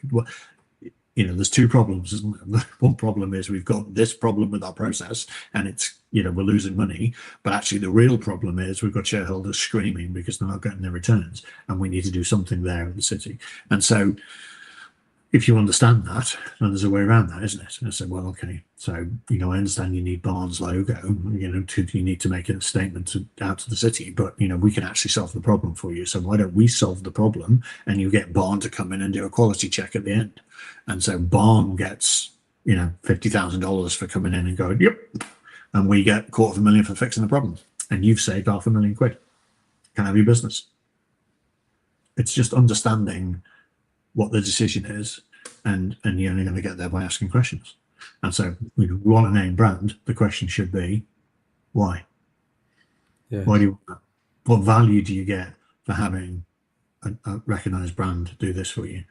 There's 2 problems, isn't there? One problem is we've got this problem with our process and it's, we're losing money. But actually, the real problem is we've got shareholders screaming because they're not getting their returns and we need to do something there in the city. And so, if you understand that, then there's a way around that, isn't it? And I said, well, okay, so, I understand you need Barnes logo, you need to make a statement out to the city, but, we can actually solve the problem for you. So why don't we solve the problem and you get Barn to come in and do a quality check at the end? And so Barn gets, $50,000 for coming in and going, yep. And we get $250,000 for fixing the problem. And you've saved £500,000. Can I have your business? It's just understanding what the decision is, and you're only going to get there by asking questions. And so we want a name brand. The question should be, why? yes. Why do you want that? What value do you get for having a recognized brand do this for you?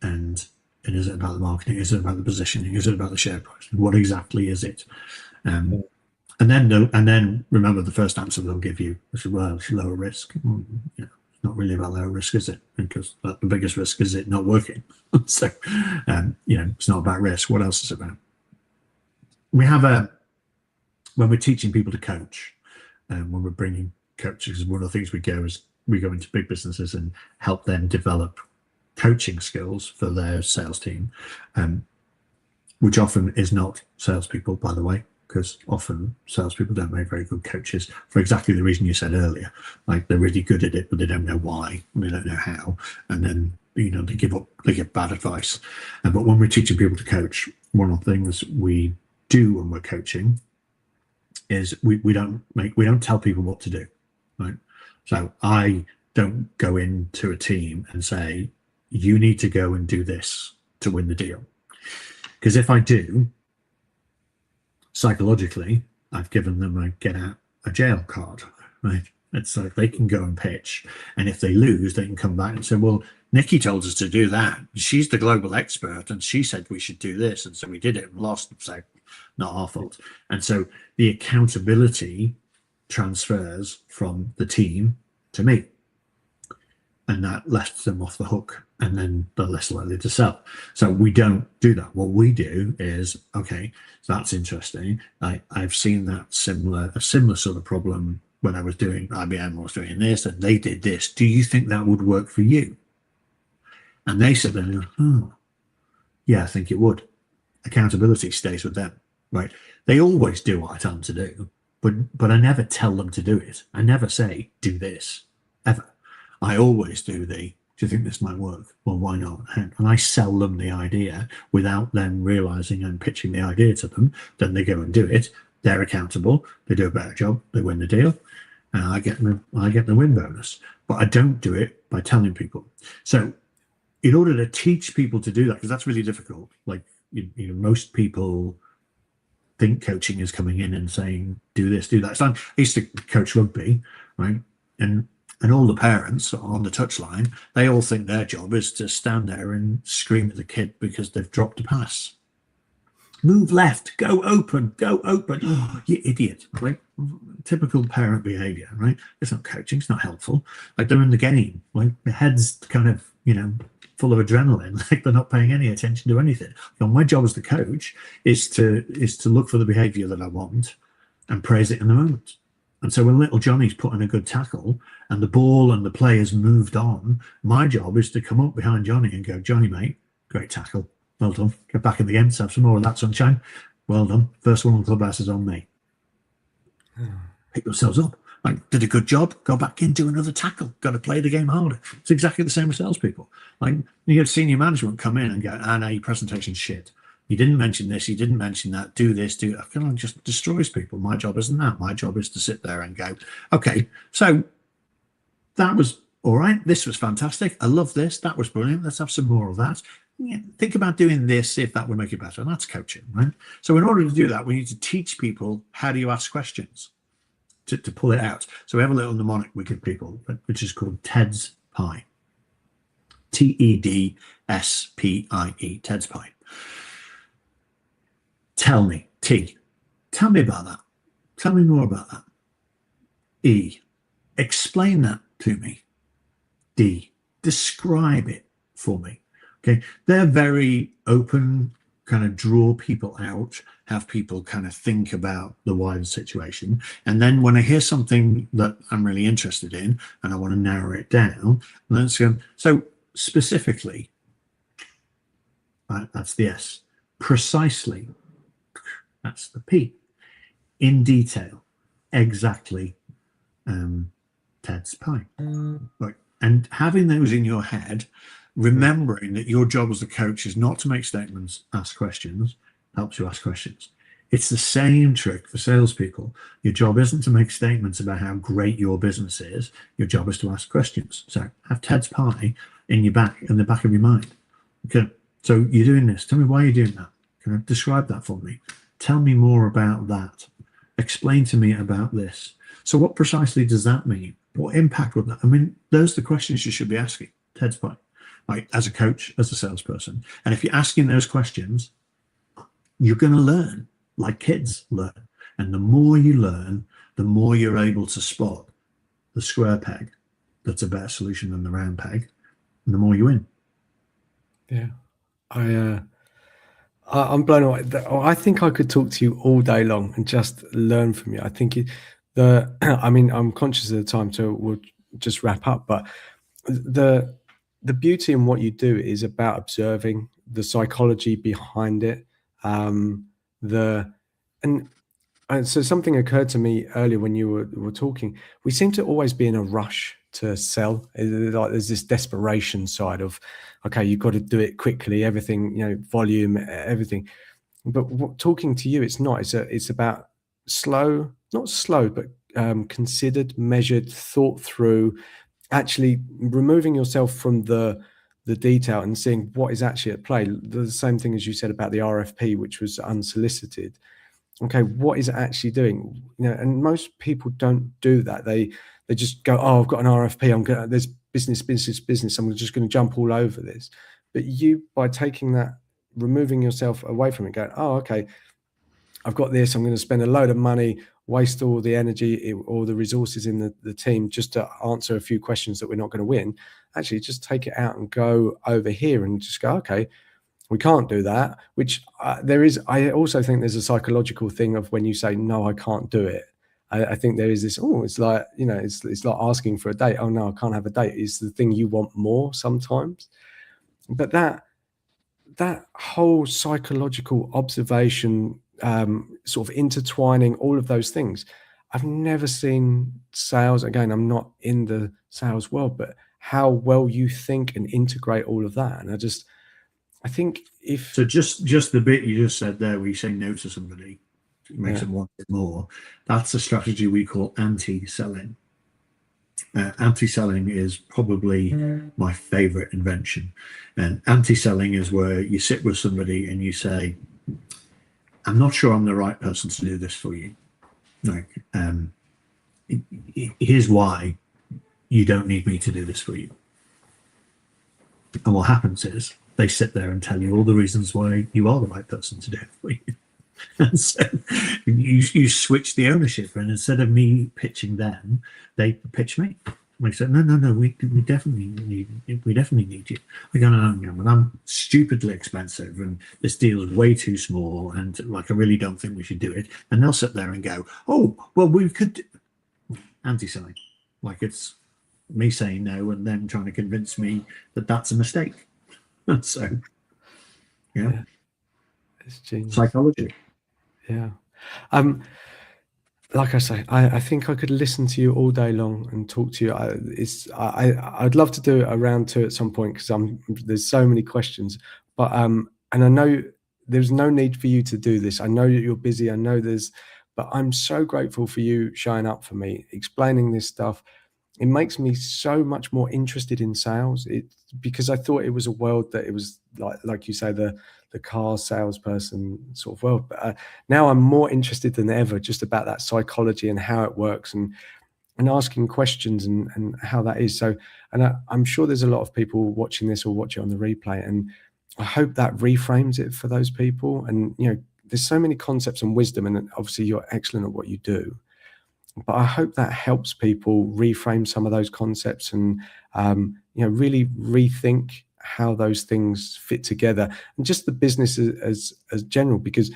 And is it about the marketing? Is it about the positioning? Is it about the share price? What exactly is it? And then remember the first answer they'll give you is, well, it's lower risk. Not really about low risk, is it? Because the biggest risk is it not working. So, it's not about risk. What else is it about? We have when we're teaching people to coach, when we're bringing coaches, one of the things we go into big businesses and help them develop coaching skills for their sales team, which often is not salespeople, by the way, because often salespeople don't make very good coaches for exactly the reason you said earlier. Like, they're really good at it, but they don't know why, and they don't know how, and then they give up, they get bad advice. But when we're teaching people to coach, one of the things we do when we're coaching is we don't tell people what to do, right? So I don't go into a team and say, you need to go and do this to win the deal, because if I do, psychologically, I've given them a get out of jail card, right? It's like they can go and pitch, and if they lose, they can come back and say, well, Nicci told us to do that. She's the global expert, and she said we should do this, and so we did it and lost. So not our fault. And so the accountability transfers from the team to me, and that lets them off the hook, and then they're less likely to sell. So we don't do that. What we do is, okay, so that's interesting. I've seen that a similar sort of problem when I was doing IBM. I was doing this, and they did this. Do you think that would work for you? And they said, oh, yeah, I think it would. Accountability stays with them, right? They always do what I tell them to do, but I never tell them to do it. I never say, do this, ever. I always do do you think this might work? Well, why not? And I sell them the idea without them realizing I'm pitching the idea to them. Then they go and do it. They're accountable. They do a better job. They win the deal. And I get the win bonus. But I don't do it by telling people. So in order to teach people to do that, because that's really difficult, like, most people think coaching is coming in and saying, do this, do that. So I used to coach rugby, right? And all the parents on the touchline, they all think their job is to stand there and scream at the kid because they've dropped a pass. Move left, go open, go open. Oh, you idiot. Like, typical parent behavior, right? It's not coaching, it's not helpful. Like, they're in the game. Like, the head's kind of, full of adrenaline, like they're not paying any attention to anything. And my job as the coach is to look for the behavior that I want and praise it in the moment. And so when little Johnny's put in a good tackle and the ball and the players moved on, my job is to come up behind Johnny and go, Johnny, mate, great tackle. Well done. Get back in the game. Let's have some more of that sunshine. Well done. First one on the clubhouse is on me. Pick yourselves up. Like, did a good job. Go back in, do another tackle. Got to play the game harder. It's exactly the same with salespeople. Like, you get senior management come in and go, no, your presentation's shit. You didn't mention this. You didn't mention that. Do this. Do that. Kind of just destroys people. My job isn't that. My job is to sit there and go, okay, so that was all right. This was fantastic. I love this. That was brilliant. Let's have some more of that. Yeah, think about doing this, see if that would make it better. And that's coaching, right? So in order to do that, we need to teach people how do you ask questions to pull it out. So we have a little mnemonic we give people, which is called TEDS Pie. TEDSPIE, TEDS Pie. Tell me, T, tell me about that. Tell me more about that. E, explain that to me. D, describe it for me. Okay, they're very open, kind of draw people out, have people kind of think about the wider situation. And then when I hear something that I'm really interested in and I want to narrow it down, let's go. So specifically, that's the S. Precisely, that's the P. In detail, exactly, Ted's Pie. Right. And having those in your head, remembering that your job as a coach is not to make statements, ask questions, helps you ask questions. It's the same trick for salespeople. Your job isn't to make statements about how great your business is. Your job is to ask questions. So have Ted's Pie in the back of your mind. Okay. So you're doing this. Tell me why you're doing that. Can I describe that for me? Tell me more about that. Explain to me about this. So what precisely does that mean? What impact would that? I mean, those are the questions you should be asking. Ted's Pie. Like, as a coach, as a salesperson. And if you're asking those questions, you're going to learn like kids learn. And the more you learn, the more you're able to spot the square peg that's a better solution than the round peg, and the more you win. Yeah. I'm blown away. I think I could talk to you all day long and just learn from you. I think I mean, I'm conscious of the time, so we'll just wrap up. But the beauty in what you do is about observing the psychology behind it. And so something occurred to me earlier when you were talking. We seem to always be in a rush to sell. Like there's this desperation side of, okay, you've got to do it quickly, everything, volume, everything. But talking to you, it's not. It's about not slow, but considered, measured, thought through, actually removing yourself from the detail and seeing what is actually at play. The same thing as you said about the RFP, which was unsolicited. Okay, what is it actually doing? And most people don't do that. They just go, oh, I've got an RFP. There's business. I'm just going to jump all over this. But you, by taking that, removing yourself away from it, going, oh, okay, I've got this. I'm going to spend a load of money, waste all the energy or the resources in the team just to answer a few questions that we're not going to win. Actually, just take it out and go over here and just go, okay, we can't do that, which I also think there's a psychological thing of when you say, no, I can't do it. I think there is this, it's like, it's like asking for a date. Oh, no, I can't have a date. It's the thing you want more sometimes. But that whole psychological observation, sort of intertwining all of those things, I've never seen sales. Again, I'm not in the sales world, but how well you think and integrate all of that. And I think if... So just the bit you just said there, where you say no to somebody, it makes them want it more. That's a strategy we call anti-selling. Anti-selling is probably my favorite invention. And anti-selling is where you sit with somebody and you say, I'm not sure I'm the right person to do this for you. Like, here's why you don't need me to do this for you. And what happens is they sit there and tell you all the reasons why you are the right person to do it for you. And so you switch the ownership, and instead of me pitching them, they pitch me. We said, no, we definitely need you. We go, no, but I'm stupidly expensive, and this deal is way too small, and like I really don't think we should do it. And they'll sit there and go, oh, well, we could anti-sign, like it's me saying no, and then trying to convince me that that's a mistake. So, Yeah, it's genius. psychology. Yeah. Like I say, I think I could listen to you all day long and talk to you. I'd love to do a round two at some point because there's so many questions. But and I know there's no need for you to do this. I know that you're busy. I know but I'm so grateful for you showing up for me, explaining this stuff. It makes me so much more interested in sales. Because I thought it was a world that it was like you say, the car salesperson sort of world. But now I'm more interested than ever just about that psychology and how it works, and asking questions and how that is. So, and I'm sure there's a lot of people watching this or watch it on the replay, and I hope that reframes it for those people. And there's so many concepts and wisdom, and obviously you're excellent at what you do. But I hope that helps people reframe some of those concepts and really rethink how those things fit together, and just the business as general. Because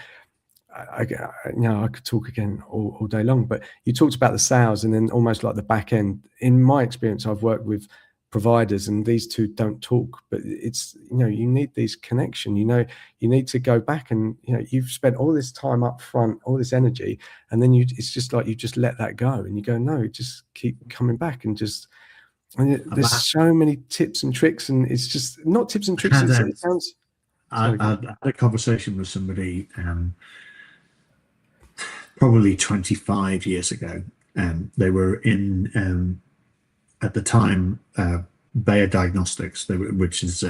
I could talk again all day long, but you talked about the sales and then almost like the back end. In my experience, I've worked with providers, and these two don't talk, but it's you need these connection. You need to go back, and you've spent all this time up front, all this energy, and then it's just like you just let that go, and you go, no, just keep coming back, and there's so many tips and tricks, and it's just not tips and tricks. It sounds. I had a conversation with somebody probably 25 years ago, and they were in at the time Bayer Diagnostics, which is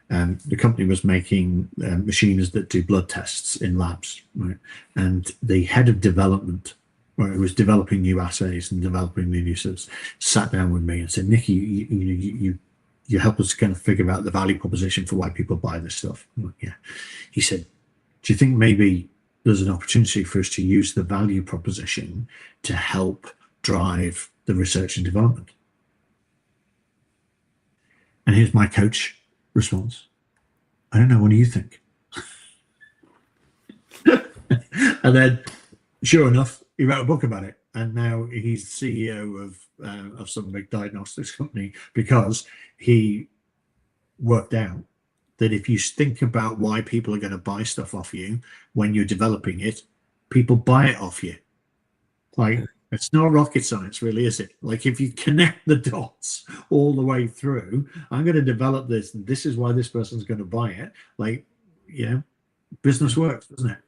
the company was making machines that do blood tests in labs, right? And the head of development, where it was developing new assays and developing new uses, sat down with me and said, "Nicci, you help us kind of figure out the value proposition for why people buy this stuff." Like, yeah. He said, "Do you think maybe there's an opportunity for us to use the value proposition to help drive the research and development?" And here's my coach response: "I don't know. What do you think?" And then, sure enough, he wrote a book about it, and now he's CEO of some big diagnostics company, because he worked out that if you think about why people are going to buy stuff off you when you're developing it, people buy it off you. Like, it's not rocket science, really, is it? Like, if you connect the dots all the way through, I'm going to develop this, and this is why this person's going to buy it. Like, business works, doesn't it?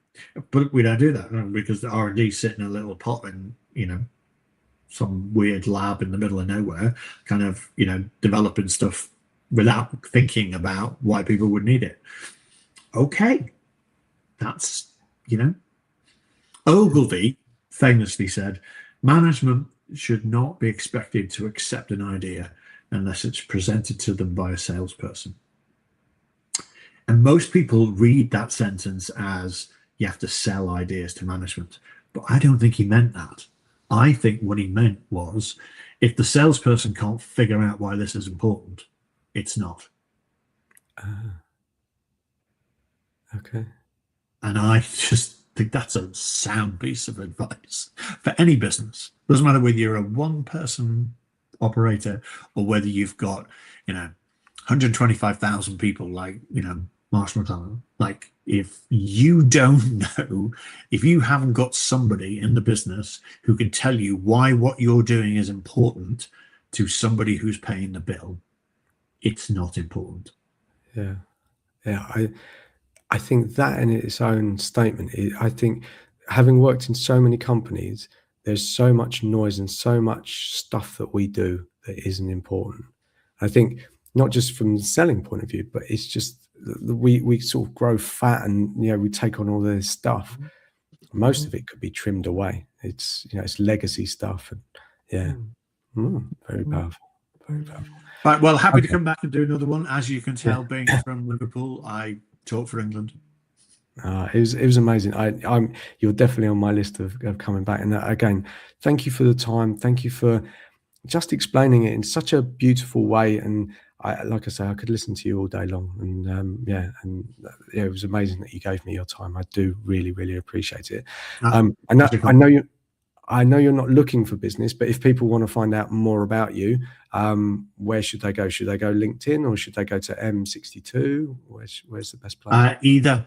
But we don't do that, because the R&D sit in a little pot in, some weird lab in the middle of nowhere, kind of, developing stuff without thinking about why people would need it. Okay. That's, Ogilvy famously said, management should not be expected to accept an idea unless it's presented to them by a salesperson. And most people read that sentence as you have to sell ideas to management. But I don't think he meant that. I think what he meant was, if the salesperson can't figure out why this is important, it's not. Okay. And I just think that's a sound piece of advice for any business. Doesn't matter whether you're a one-person operator or whether you've got, 125,000 people like, Marshall McLennan. Like, if you don't know, if you haven't got somebody in the business who can tell you why what you're doing is important to somebody who's paying the bill, it's not important. Yeah. I think that in its own statement, I think, having worked in so many companies, there's so much noise and so much stuff that we do that isn't important. I think not just from the selling point of view, but it's just we sort of grow fat, and we take on all this stuff. Most of it could be trimmed away. It's it's legacy stuff, and very powerful, very powerful. Right, well, happy to come back and do another one. As you can tell, being from Liverpool, I talk for England. It was amazing. You're definitely on my list of coming back. And again, thank you for the time. Thank you for just explaining it in such a beautiful way. And like I say, I could listen to you all day long. And yeah, it was amazing that you gave me your time. I do really, really appreciate it. I know you're not looking for business, but if people want to find out more about you, where should they go? Should they go LinkedIn, or should they go to M62? Where's the best place? Either.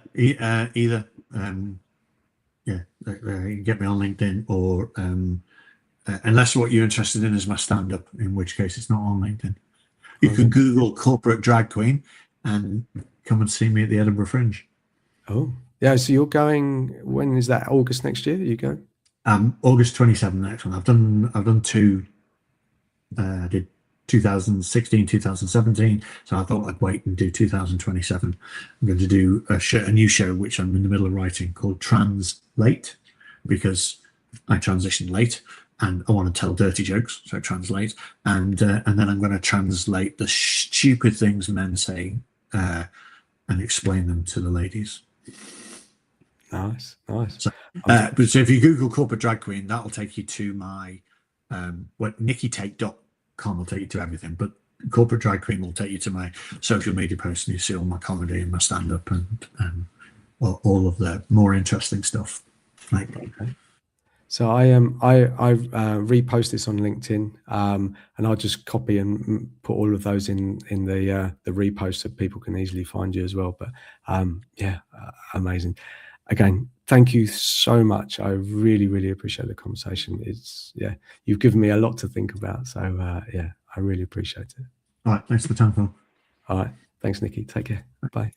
Yeah, you can get me on LinkedIn, or unless what you're interested in is my stand-up, in which case it's not on LinkedIn. You can Google corporate drag queen and come and see me at the Edinburgh Fringe. Oh, yeah. So you're going, when is that? August next year you go? August 27th next one. I've done two. I did 2016, 2017. So I thought I'd wait and do 2027. I'm going to do a new show, which I'm in the middle of writing, called Translate, because I transitioned late and I want to tell dirty jokes. So translate. And then I'm going to translate the stupid things men say and explain them to the ladies. Nice. So if you Google corporate drag queen, that'll take you to my NicciTake.com will take you to everything, but corporate drag queen will take you to my social media posts, and you see all my comedy and my stand-up and all of the more interesting stuff. Okay. So I repost this on LinkedIn, and I'll just copy and put all of those in the repost so people can easily find you as well. But yeah, amazing. Again, thank you so much. I really, really appreciate the conversation. You've given me a lot to think about. So yeah, I really appreciate it. All right, thanks for the time, Phil. All right, thanks, Nicci. Take care. Bye.